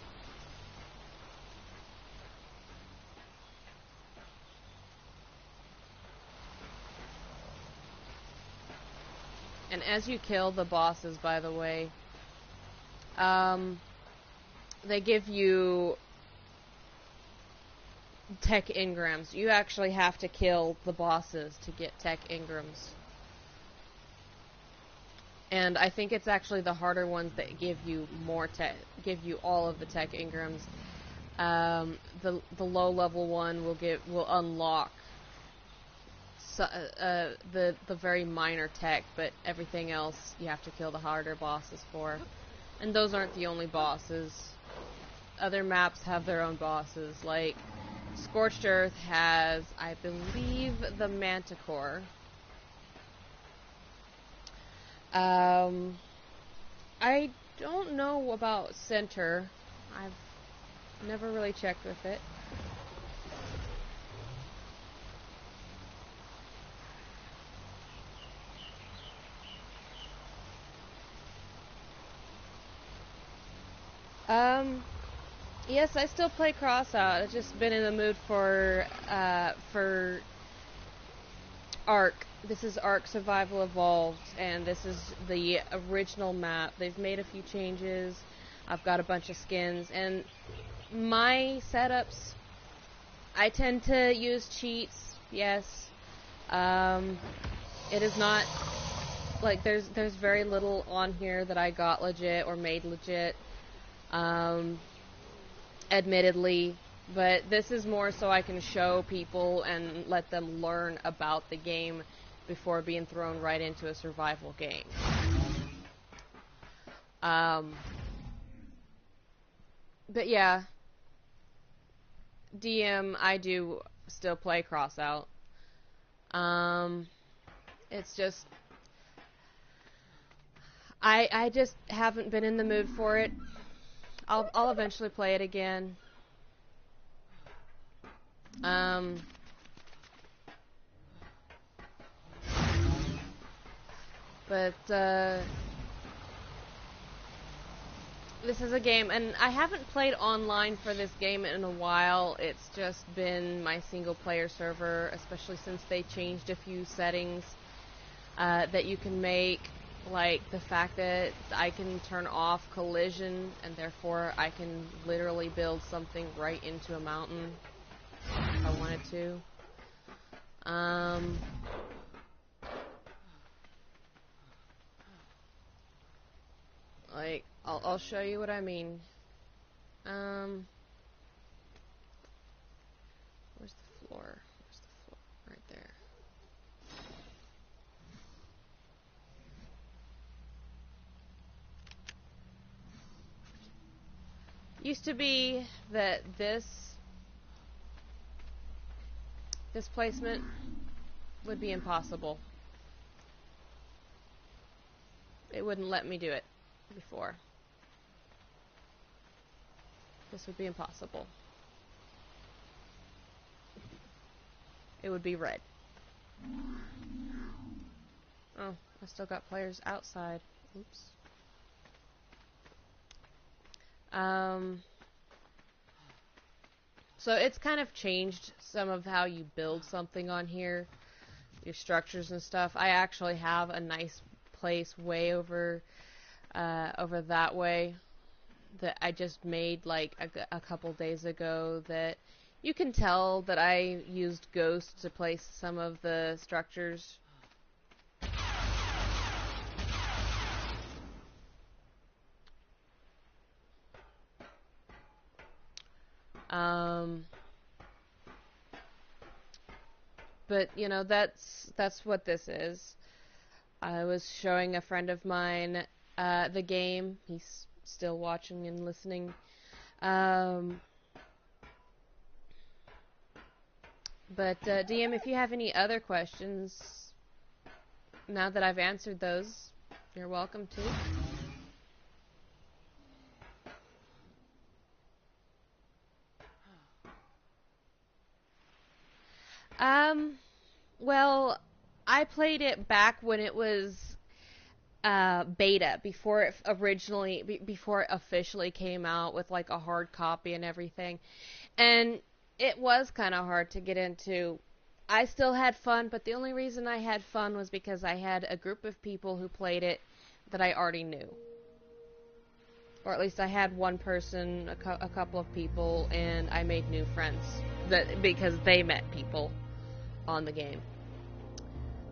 And as you kill the bosses, by the way, they give you tech engrams. You actually have to kill the bosses to get tech engrams. And I think it's actually the harder ones that give you more tech, give you all of the tech engrams. The low level one will unlock the very minor tech, but everything else you have to kill the harder bosses for. And those aren't the only bosses. Other maps have their own bosses, like Scorched Earth has, I believe, the Manticore. I don't know about Center. I've never really checked with it. Yes, I still play Crossout. I've just been in the mood for Ark. This is Ark Survival Evolved, and this is the original map. They've made a few changes. I've got a bunch of skins, and my setups, I tend to use cheats, yes. It is not, like, there's very little on here that I got legit or made legit, admittedly. But this is more so I can show people and let them learn about the game before being thrown right into a survival game. But yeah, DM, I do still play Crossout. It's just, I just haven't been in the mood for it. I'll eventually play it again. But this is a game, and I haven't played online for this game in a while. It's just been my single-player server, especially since they changed a few settings that you can make, like the fact that I can turn off collision, and therefore I can literally build something right into a mountain if I wanted to. I'll show you what I mean. Where's the floor? Where's the floor? Right there. Used to be that this placement would be impossible. It wouldn't let me do it before. This would be impossible. It would be red. Oh, I still got players outside. Oops. So it's kind of changed some of how you build something on here, your structures and stuff. I actually have a nice place way over that way that I just made like a couple days ago that you can tell that I used Ghost to place some of the structures. But you know, that's what this is. I was showing a friend of mine the game. He's still watching and listening. But DM, if you have any other questions, now that I've answered those, you're welcome to. Well, I played it back when it was beta, before it officially came out with like a hard copy and everything. And it was kind of hard to get into. I still had fun, but the only reason I had fun was because I had a group of people who played it that I already knew. Or at least I had one person, a couple of people, and I made new friends because they met people on the game.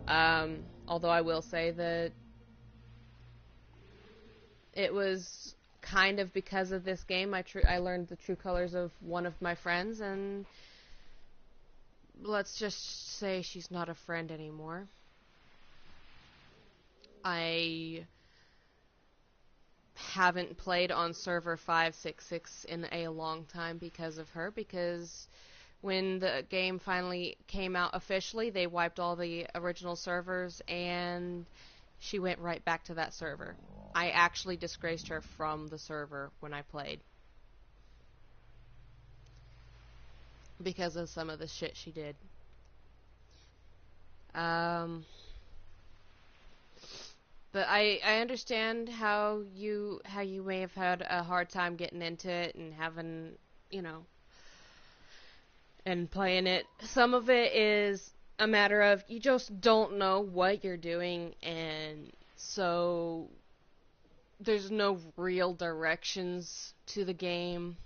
Although I will say that it was kind of because of this game I learned the true colors of one of my friends, and let's just say she's not a friend anymore. I haven't played on server 566 in a long time because of her, because when the game finally came out officially, they wiped all the original servers, and she went right back to that server. I actually disgraced her from the server when I played, because of some of the shit she did. But I understand how you may have had a hard time getting into it and having, you know, and playing it. Some of it is a matter of you just don't know what you're doing, and so there's no real directions to the game.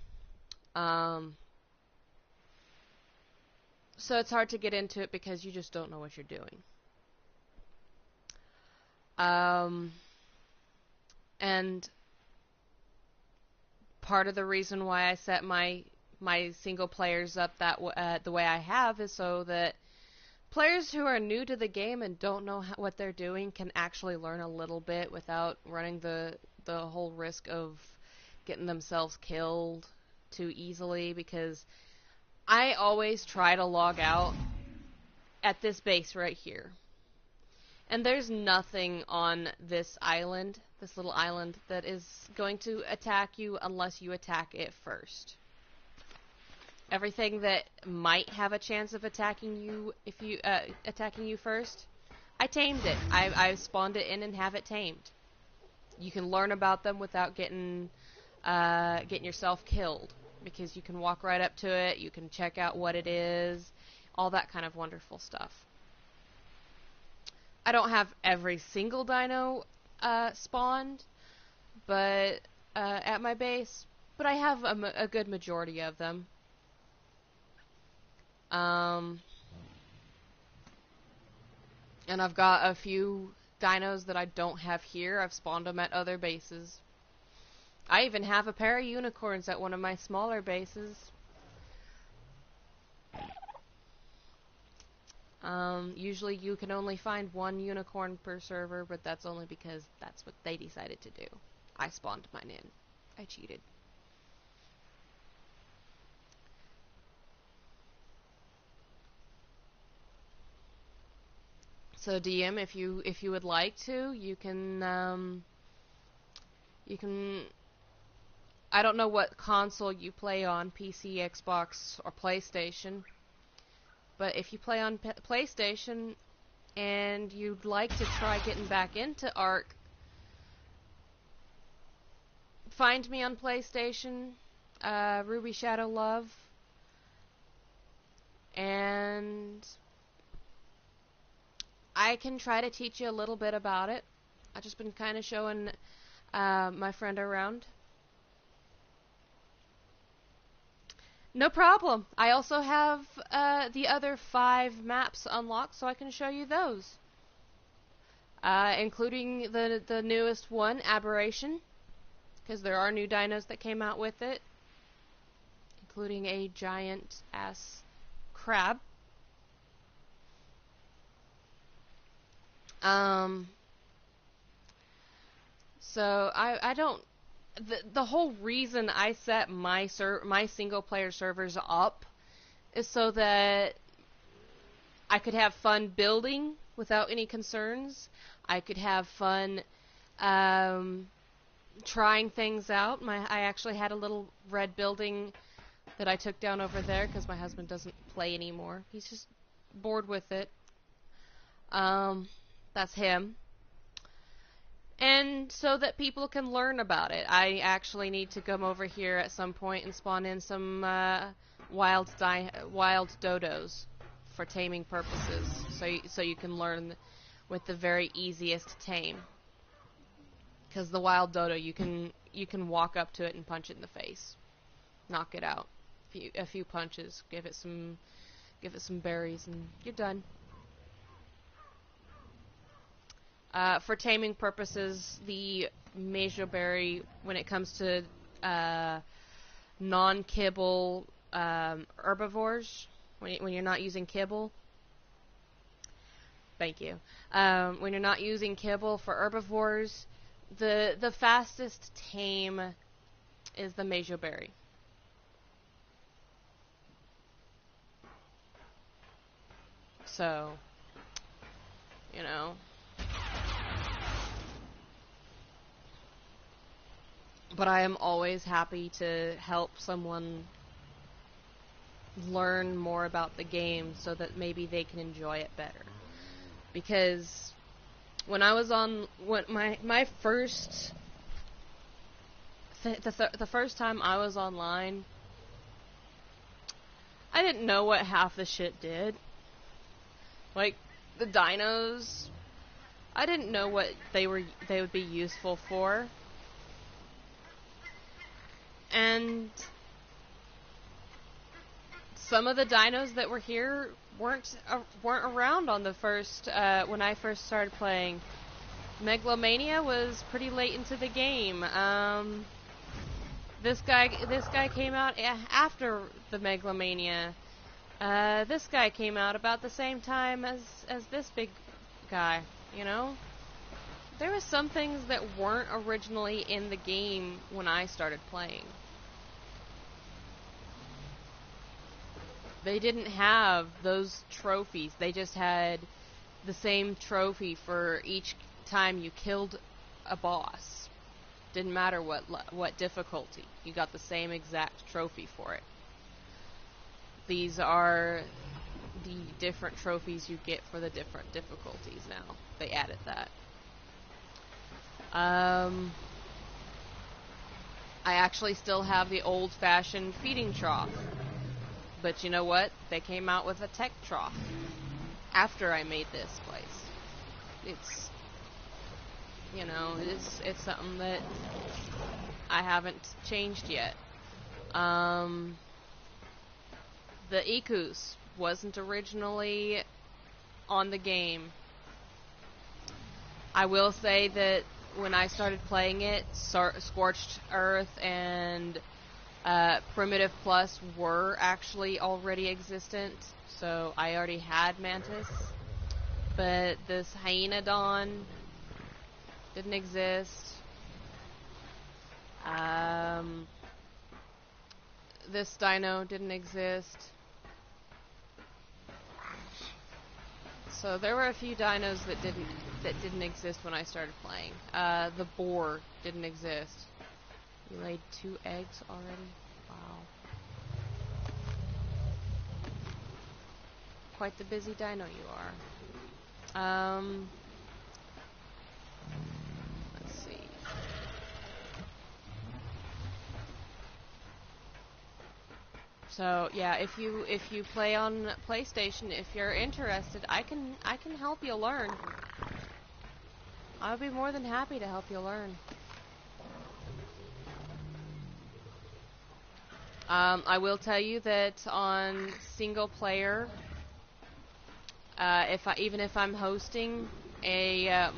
So it's hard to get into it because you just don't know what you're doing. And part of the reason why I set my single players up the way I have is so that players who are new to the game and don't know what they're doing can actually learn a little bit without running the whole risk of getting themselves killed too easily, because I always try to log out at this base right here. And there's nothing on this island, this little island, that is going to attack you unless you attack it first. Everything that might have a chance of attacking you, attacking you first, I tamed it. I spawned it in and have it tamed. You can learn about them without getting yourself killed, because you can walk right up to it, you can check out what it is, all that kind of wonderful stuff. I don't have every single dino spawned, but at my base, but I have a good majority of them. And I've got a few dinos that I don't have here. I've spawned them at other bases. I even have a pair of unicorns at one of my smaller bases. Usually you can only find one unicorn per server, but that's only because that's what they decided to do. I spawned mine in. I cheated. So DM, if you would like to, you can I don't know what console you play on, PC, Xbox, or PlayStation. But if you play on PlayStation and you'd like to try getting back into Ark, find me on PlayStation, Ruby Shadow Love, and I can try to teach you a little bit about it. I've just been kind of showing my friend around. No problem. I also have the other 5 maps unlocked, so I can show you those. Including the newest one, Aberration, because there are new dinos that came out with it, including a giant-ass crab. So I don't... The whole reason I set my single-player servers up is so that I could have fun building without any concerns. I could have fun trying things out. I actually had a little red building that I took down over there because my husband doesn't play anymore. He's just bored with it. That's him. And so that people can learn about it. I actually need to come over here at some point and spawn in some wild dodos for taming purposes, so you can learn with the very easiest tame. Because the wild dodo, you can walk up to it and punch it in the face, knock it out. A few punches, give it some berries, and you're done. For taming purposes, the mejoberry, when it comes to non-kibble herbivores, when you're not using kibble, thank you. When you're not using kibble for herbivores, the fastest tame is the mejoberry. So, you know. But I am always happy to help someone learn more about the game so that maybe they can enjoy it better. Because when I was on my first the first time I was online, I didn't know what half the shit did. Like the dinos, I didn't know what they would be useful for. And some of the dinos that were here weren't around on the first when I first started playing. Megalomania was pretty late into the game. This guy came out after the Megalomania. This guy came out about the same time as this big guy. You know, there were some things that weren't originally in the game when I started playing. They didn't have those trophies. They just had the same trophy for each time you killed a boss. Didn't matter what difficulty. You got the same exact trophy for it. These are the different trophies you get for the different difficulties now. They added that. I actually still have the old-fashioned feeding trough. But you know what? They came out with a tech trough after I made this place. It's, you know, it's something that I haven't changed yet. The Ikus wasn't originally on the game. I will say that when I started playing it, Scorched Earth and Primitive Plus were actually already existent, so I already had Mantis. But this Hyaenodon didn't exist. This dino didn't exist. So there were a few dinos that didn't exist when I started playing. The boar didn't exist. You laid 2 eggs already? Wow. Quite the busy dino you are. Let's see. So yeah, if you play on PlayStation, if you're interested, I can help you learn. I'll be more than happy to help you learn. I will tell you that on single player, even if I'm hosting a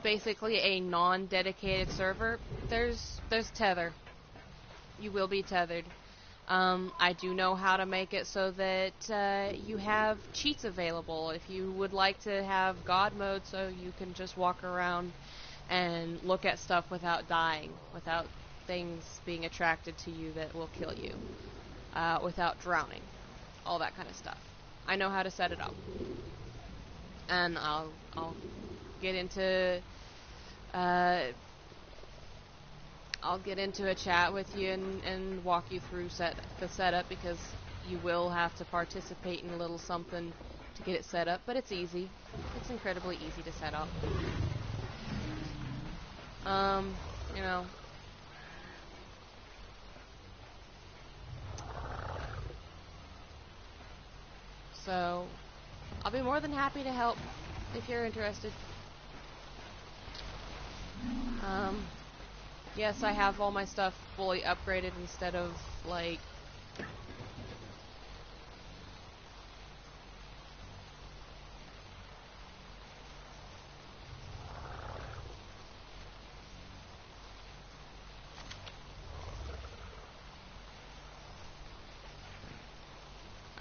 basically a non-dedicated server, there's tether. You will be tethered. I do know how to make it so that you have cheats available if you would like to have God mode, so you can just walk around and look at stuff without dying, without things being attracted to you that will kill you, without drowning, all that kind of stuff. I know how to set it up, and I'll get into I'll get into a chat with you and walk you through the setup, because you will have to participate in a little something to get it set up, but it's easy. It's incredibly easy to set up. You know. So, I'll be more than happy to help if you're interested. Yes, I have all my stuff fully upgraded instead of, like...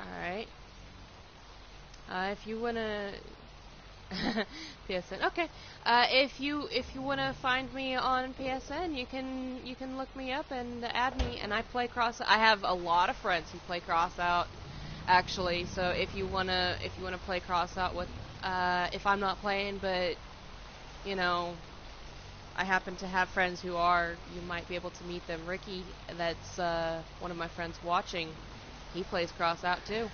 Alright. If you wanna... PSN. Okay. If you wanna find me on PSN, you can look me up and add me. And I play Crossout. I have a lot of friends who play Crossout, actually. So if you wanna play Crossout with, if I'm not playing, but you know, I happen to have friends who are, you might be able to meet them. Ricky, that's one of my friends watching. He plays Crossout too.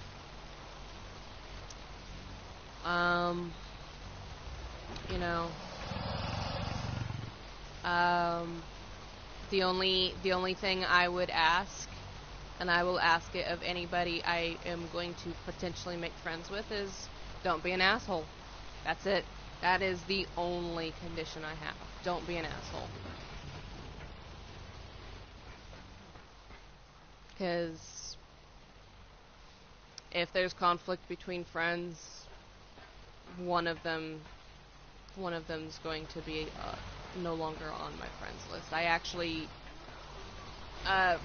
You know, the only thing I would ask, and I will ask it of anybody I am going to potentially make friends with, is don't be an asshole. That's it. That is the only condition I have. Don't be an asshole. Because if there's conflict between friends, one of them's going to be no longer on my friends list. I actually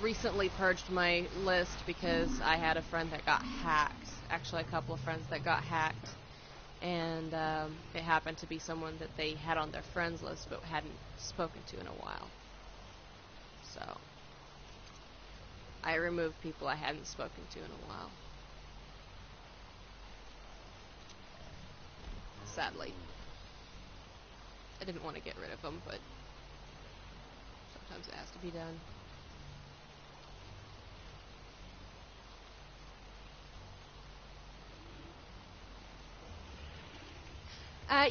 recently purged my list because I had a friend that got hacked. Actually, a couple of friends that got hacked. And it happened to be someone that they had on their friends list but hadn't spoken to in a while. So, I removed people I hadn't spoken to in a while. Sadly. I didn't want to get rid of them, but sometimes it has to be done.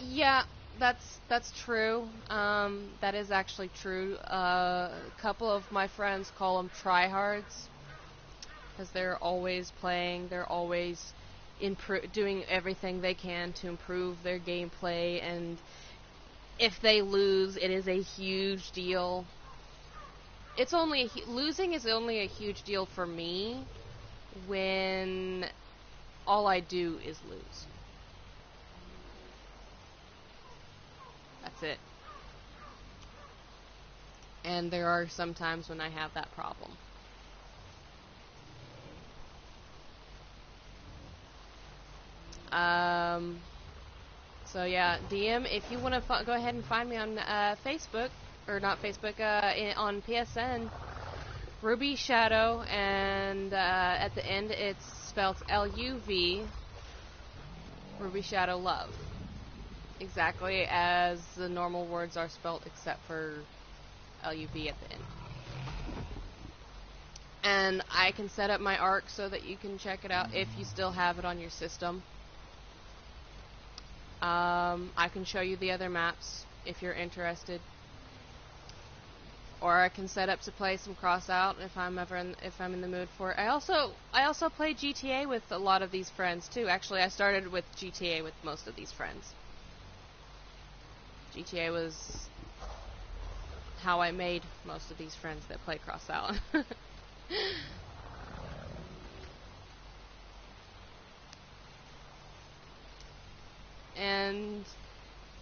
Yeah, that's true. That is actually true. A couple of my friends call them tryhards, because they're always playing. They're always doing everything they can to improve their gameplay, and if they lose, it is a huge deal. It's only losing is only a huge deal for me when all I do is lose. fix it. And there are some times when I have that problem. So yeah, DM if you want to go ahead and find me on Facebook, or not Facebook, on PSN, Ruby Shadow, and at the end it's spelled L-U-V, Ruby Shadow Love. Exactly as the normal words are spelled, except for L-U-V at the end. And I can set up my ARC so that you can check it out if you still have it on your system. I can show you the other maps if you're interested, or I can set up to play some Crossout if I'm in the mood for it. I also play GTA with a lot of these friends too. Actually, I started with GTA with most of these friends. GTA was how I made most of these friends that play Crossout. And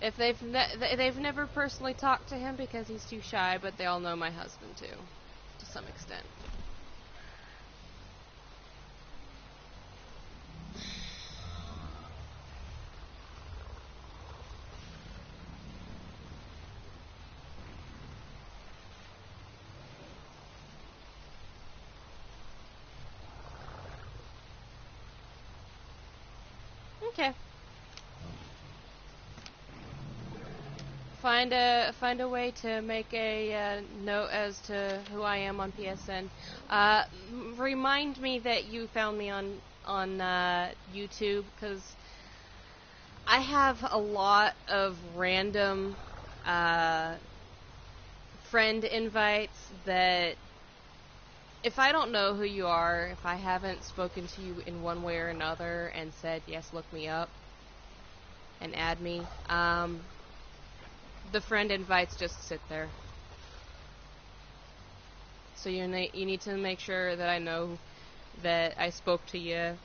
if they've never personally talked to him because he's too shy, but they all know my husband too, to some extent. Okay. Find a way to make a note as to who I am on PSN. Remind me that you found me on YouTube, because I have a lot of random friend invites that, if I don't know who you are, if I haven't spoken to you in one way or another and said, yes, look me up and add me, the friend invites just sit there. So you need to make sure that I know that I spoke to you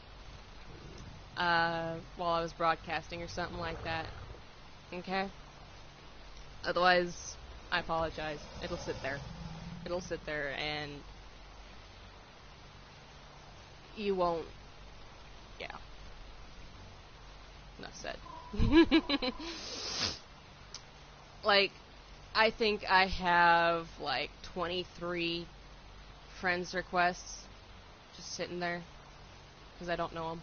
while I was broadcasting or something like that. Okay? Otherwise, I apologize. It'll sit there. It'll sit there, and you won't. Yeah. Enough said. Like, I think I have like 23 friends requests just sitting there because I don't know them.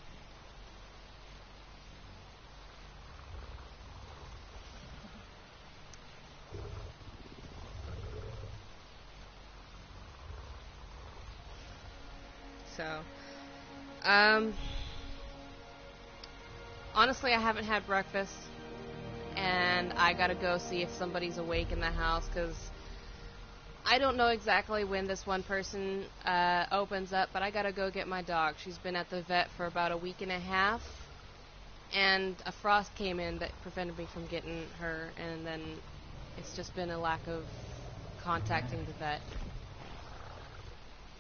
So, honestly, I haven't had breakfast, and I gotta go see if somebody's awake in the house, because I don't know exactly when this one person opens up, but I gotta go get my dog. She's been at the vet for about a week and a half, and a frost came in that prevented me from getting her, and then it's just been a lack of contacting the vet.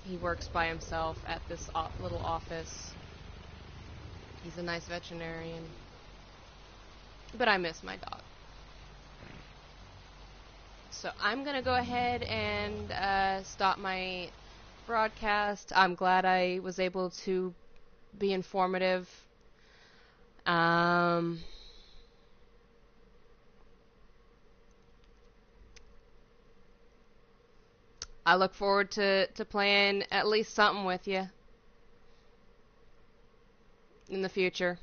He works by himself at this little office. He's a nice veterinarian. But I miss my dog. So I'm going to go ahead and stop my broadcast. I'm glad I was able to be informative. I look forward to playing at least something with you in the future.